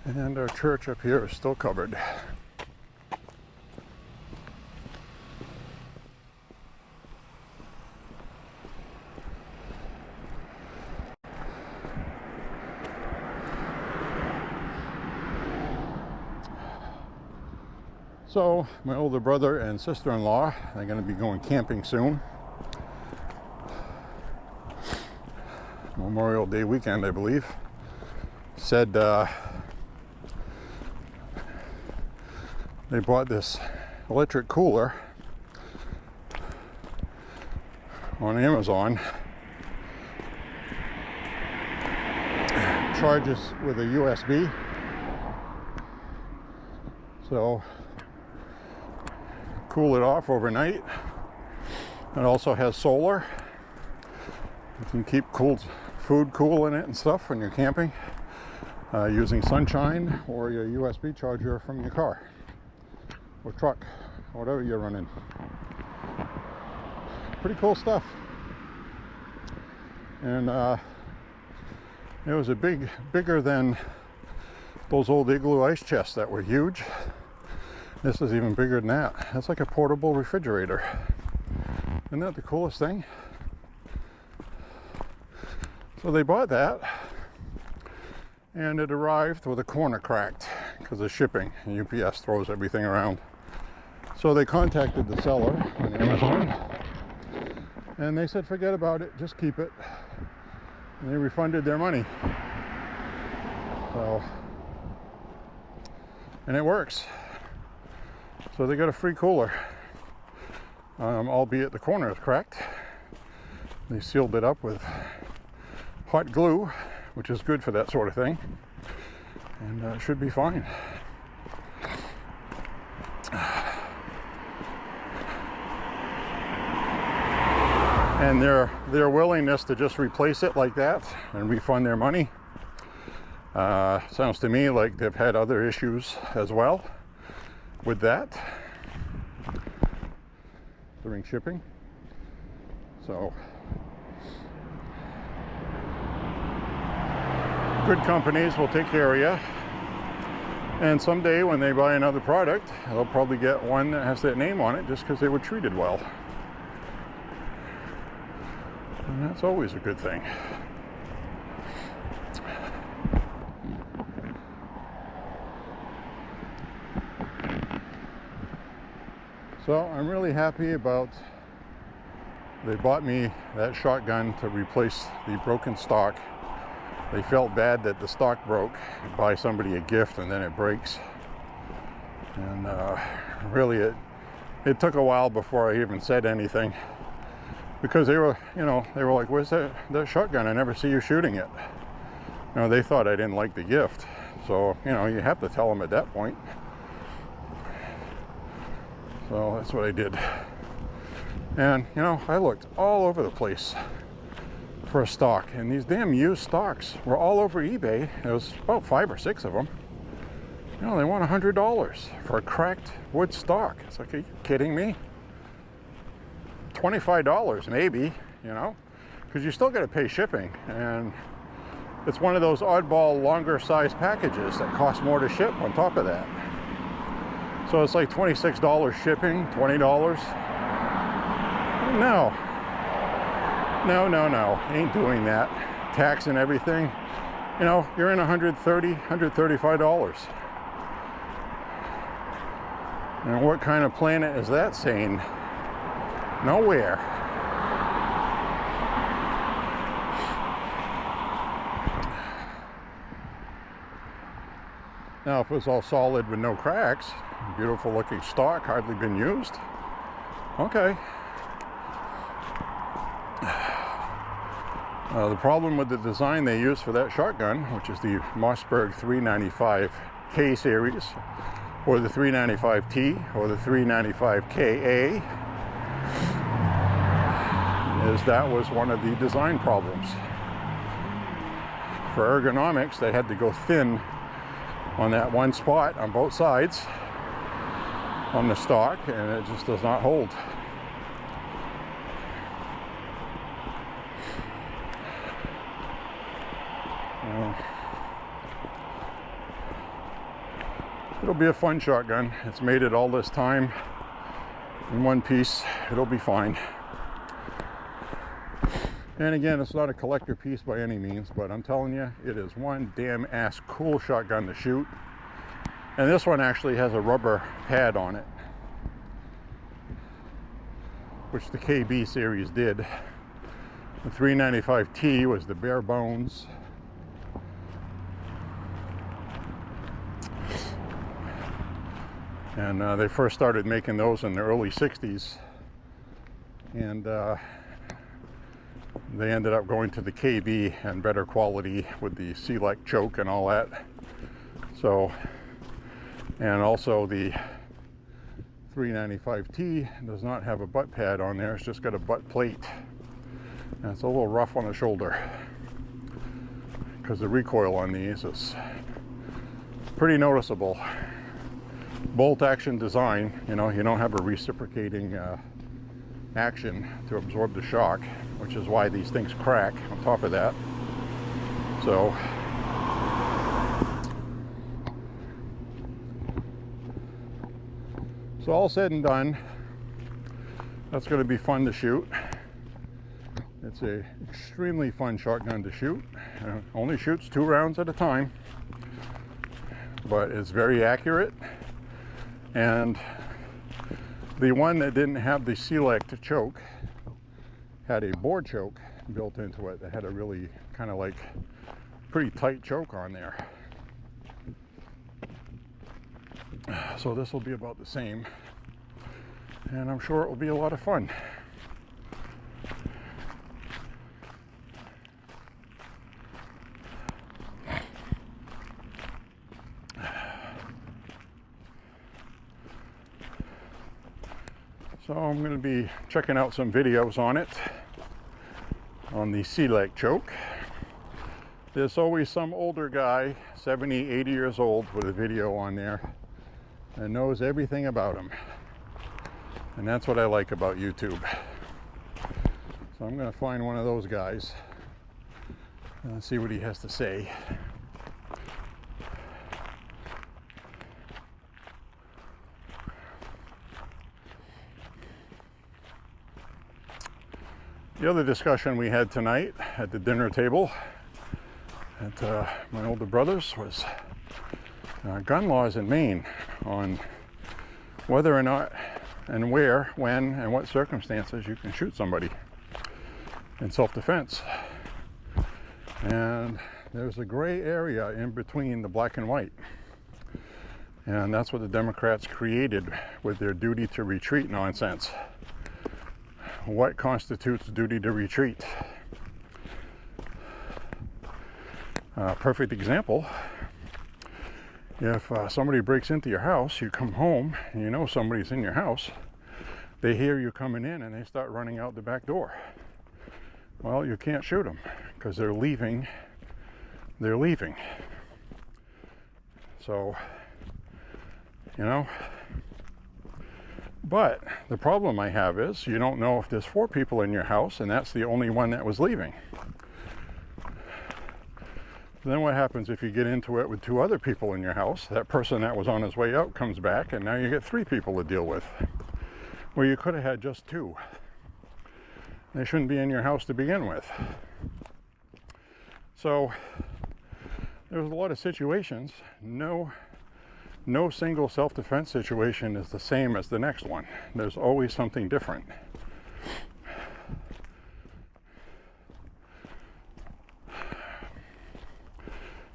And our church up here is still covered. So my older brother and sister-in-law are going to be going camping soon. Memorial Day weekend, I believe. Said they bought this electric cooler on Amazon. Charges with a USB. So cool it off overnight. It also has solar. You can keep food cool in it and stuff when you're camping, using sunshine or your USB charger from your car or truck, whatever you're running. Pretty cool stuff. And it was bigger than those old igloo ice chests that were huge. This is even bigger than that. It's like a portable refrigerator. Isn't that the coolest thing? So they bought that, and it arrived with a corner cracked because of shipping. And UPS throws everything around. So they contacted the seller on Amazon, and they said, forget about it, just keep it. And they refunded their money. So, and it works. So they got a free cooler, albeit the corner is cracked. They sealed it up with hot glue, which is good for that sort of thing, and it should be fine. And their willingness to just replace it like that and refund their money sounds to me like they've had other issues as well with that during shipping. So good companies will take care of you. And someday when they buy another product, they'll probably get one that has that name on it just because they were treated well. And that's always a good thing. So I'm really happy about they bought me that shotgun to replace the broken stock. They felt bad that the stock broke. You buy somebody a gift and then it breaks. And really it took a while before I even said anything, because they were like, where's that shotgun? I never see you shooting it. You know, they thought I didn't like the gift. So, you know, you have to tell them at that point. So that's what I did. And, you know, I looked all over the place for a stock, and these damn used stocks were all over eBay. There was about 5 or 6 of them. You know, they want $100 for a cracked wood stock. It's like, are you kidding me? $25 maybe, you know, because you still got to pay shipping, and it's one of those oddball longer size packages that cost more to ship on top of that. So it's like $26 shipping, $20. No, ain't doing that. Tax and everything. You know, you're in $130, $135. And what kind of planet is that sane? Nowhere. Now, if it was all solid with no cracks, beautiful looking stock, hardly been used, okay. The problem with the design they use for that shotgun, which is the Mossberg 395K series, or the 395T, or the 395KA, is that was one of the design problems. For ergonomics, they had to go thin on that one spot on both sides on the stock, and it just does not hold. It'll be a fun shotgun. It's made it all this time in one piece. It'll be fine. And again, it's not a collector piece by any means, but I'm telling you, it is one damn ass cool shotgun to shoot. And this one actually has a rubber pad on it, which the KB series did. The 395T was the bare bones. And they first started making those in the early 60s. And they ended up going to the KB and better quality with the Select choke and all that. So, and also the 395T does not have a butt pad on there. It's just got a butt plate. And it's a little rough on the shoulder because the recoil on these is pretty noticeable. Bolt action design, you know, you don't have a reciprocating action to absorb the shock, which is why these things crack on top of that. So all said and done, that's going to be fun to shoot. It's a extremely fun shotgun to shoot. Only shoots 2 rounds at a time, but it's very accurate. And the one that didn't have the Select choke had a bore choke built into it that had a really kind of like pretty tight choke on there. So this will be about the same, and I'm sure it will be a lot of fun. So I'm going to be checking out some videos on it, on the Select choke. There's always some older guy, 70, 80 years old, with a video on there and knows everything about him. And that's what I like about YouTube. So I'm going to find one of those guys and see what he has to say. The other discussion we had tonight at the dinner table at my older brother's was gun laws in Maine, on whether or not and where, when, and what circumstances you can shoot somebody in self-defense. And there's a gray area in between the black and white. And that's what the Democrats created with their duty to retreat nonsense. What constitutes duty to retreat? Perfect example. If somebody breaks into your house, you come home and you know somebody's in your house, they hear you coming in and they start running out the back door. Well, you can't shoot them because they're leaving. They're leaving. So, you know, but the problem I have is you don't know if there's 4 people in your house and that's the only one that was leaving. Then what happens if you get into it with 2 other people in your house? That person that was on his way out comes back and now you get 3 people to deal with, where you could have had just 2. They shouldn't be in your house to begin with. So there's a lot of situations. No single self-defense situation is the same as the next one. There's always something different.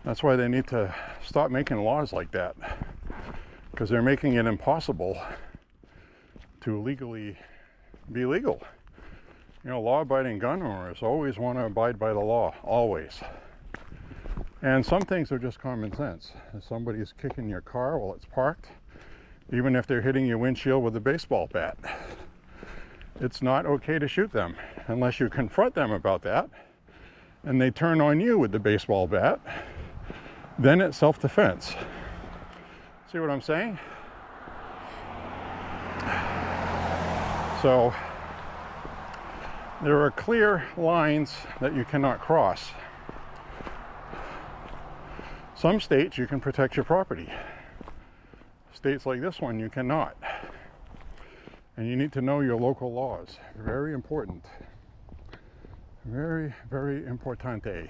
That's why they need to stop making laws like that, because they're making it impossible to legally be legal. You know, law-abiding gun owners always want to abide by the law, always. And some things are just common sense. If somebody's kicking your car while it's parked, even if they're hitting your windshield with a baseball bat, it's not okay to shoot them unless you confront them about that and they turn on you with the baseball bat. Then it's self-defense. See what I'm saying? So there are clear lines that you cannot cross. Some states you can protect your property. States like this one you cannot. And you need to know your local laws. Very important. Very, very importante.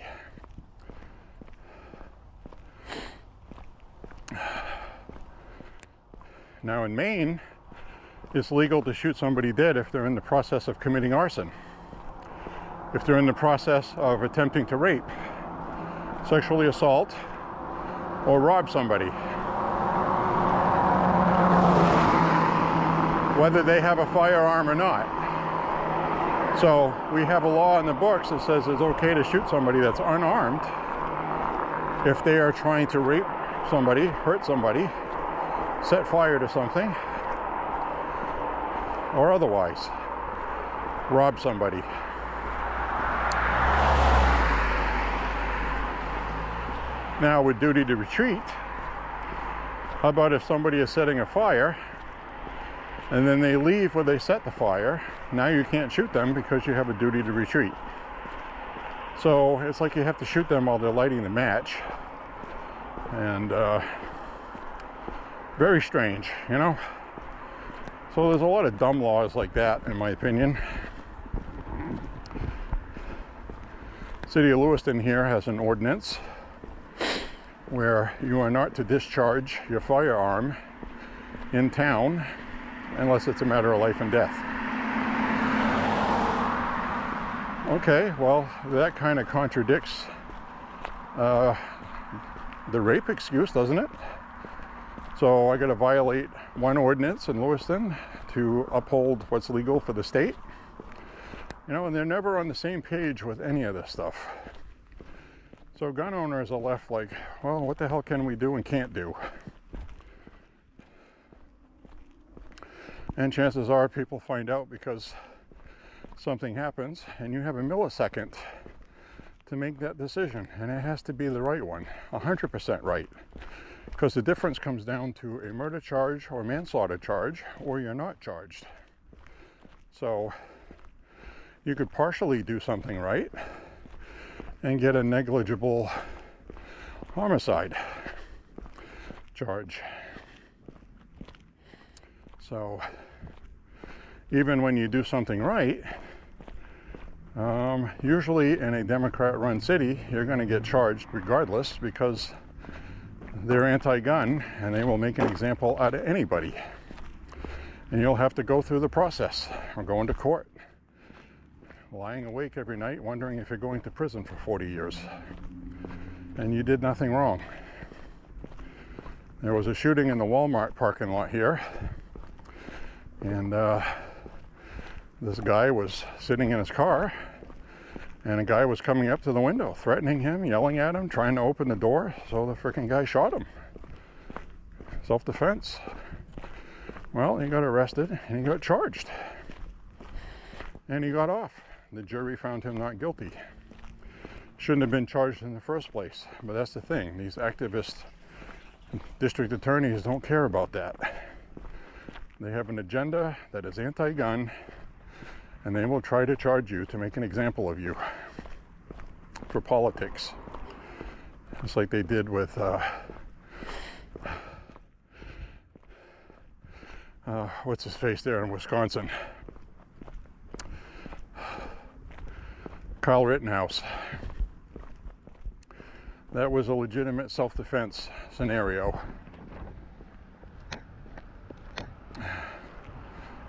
Now in Maine, it's legal to shoot somebody dead if they're in the process of committing arson, if they're in the process of attempting to rape, sexually assault, or rob somebody, whether they have a firearm or not. So we have a law in the books that says it's okay to shoot somebody that's unarmed if they are trying to rape somebody, hurt somebody, set fire to something, or otherwise rob somebody. Now with duty to retreat, how about if somebody is setting a fire and then they leave where they set the fire? Now you can't shoot them because you have a duty to retreat. So it's like you have to shoot them while they're lighting the match. And very strange, you know? So there's a lot of dumb laws like that, in my opinion. City of Lewiston here has an ordinance where you are not to discharge your firearm in town unless it's a matter of life and death. Okay, well, that kind of contradicts the rape excuse, doesn't it? So I got to violate one ordinance in Lewiston to uphold what's legal for the state. You know, and they're never on the same page with any of this stuff. So gun owners are left like, well, what the hell can we do and can't do? And chances are people find out because something happens and you have a millisecond to make that decision, and it has to be the right one, 100% right, because the difference comes down to a murder charge or manslaughter charge, or you're not charged. So you could partially do something right and get a negligible homicide charge. So even when you do something right, Usually in a Democrat-run city, you're going to get charged regardless because they're anti-gun and they will make an example out of anybody. And you'll have to go through the process or go into court, lying awake every night wondering if you're going to prison for 40 years. And you did nothing wrong. There was a shooting in the Walmart parking lot here, and this guy was sitting in his car, and a guy was coming up to the window, threatening him, yelling at him, trying to open the door, so the freaking guy shot him. Self-defense. Well, he got arrested, and he got charged. And he got off. The jury found him not guilty. Shouldn't have been charged in the first place. But that's the thing. These activist district attorneys don't care about that. They have an agenda that is anti-gun, and they will try to charge you to make an example of you for politics. Just like they did with what's his face there in Wisconsin? Kyle Rittenhouse. That was a legitimate self-defense scenario.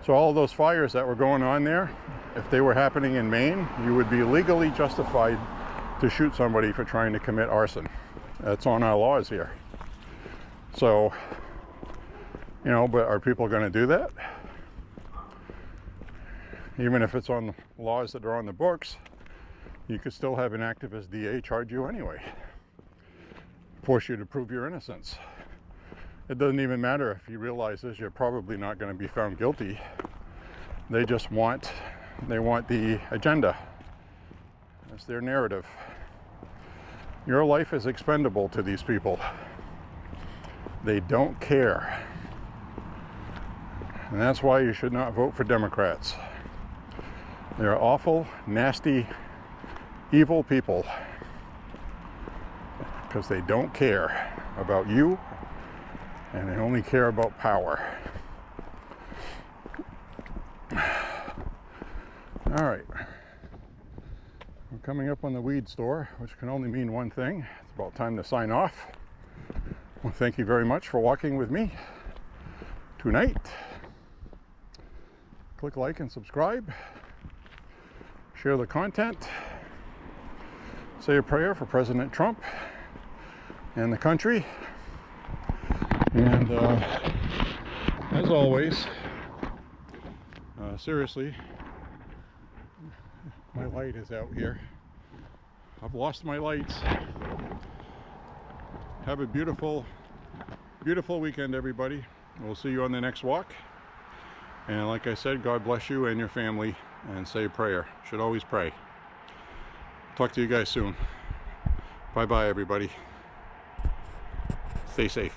So all of those fires that were going on there, if they were happening in Maine, you would be legally justified to shoot somebody for trying to commit arson. That's on our laws here. So, you know, but are people going to do that? Even if it's on the laws that are on the books, you could still have an activist DA charge you anyway. Force you to prove your innocence. It doesn't even matter if he realizes you're probably not going to be found guilty. They just want the agenda. That's their narrative. Your life is expendable to these people. They don't care. And that's why you should not vote for Democrats. They're awful, nasty, evil people. Because they don't care about you, and they only care about power. All right. We're coming up on the weed store, which can only mean one thing. It's about time to sign off. Well, thank you very much for walking with me tonight. Click like and subscribe. Share the content. Say a prayer for President Trump and the country. And as always, seriously, my light is out here. I've lost my lights. Have a beautiful, beautiful weekend, everybody. We'll see you on the next walk. And like I said, God bless you and your family, and say a prayer. Should always pray. Talk to you guys soon. Bye-bye, everybody. Stay safe.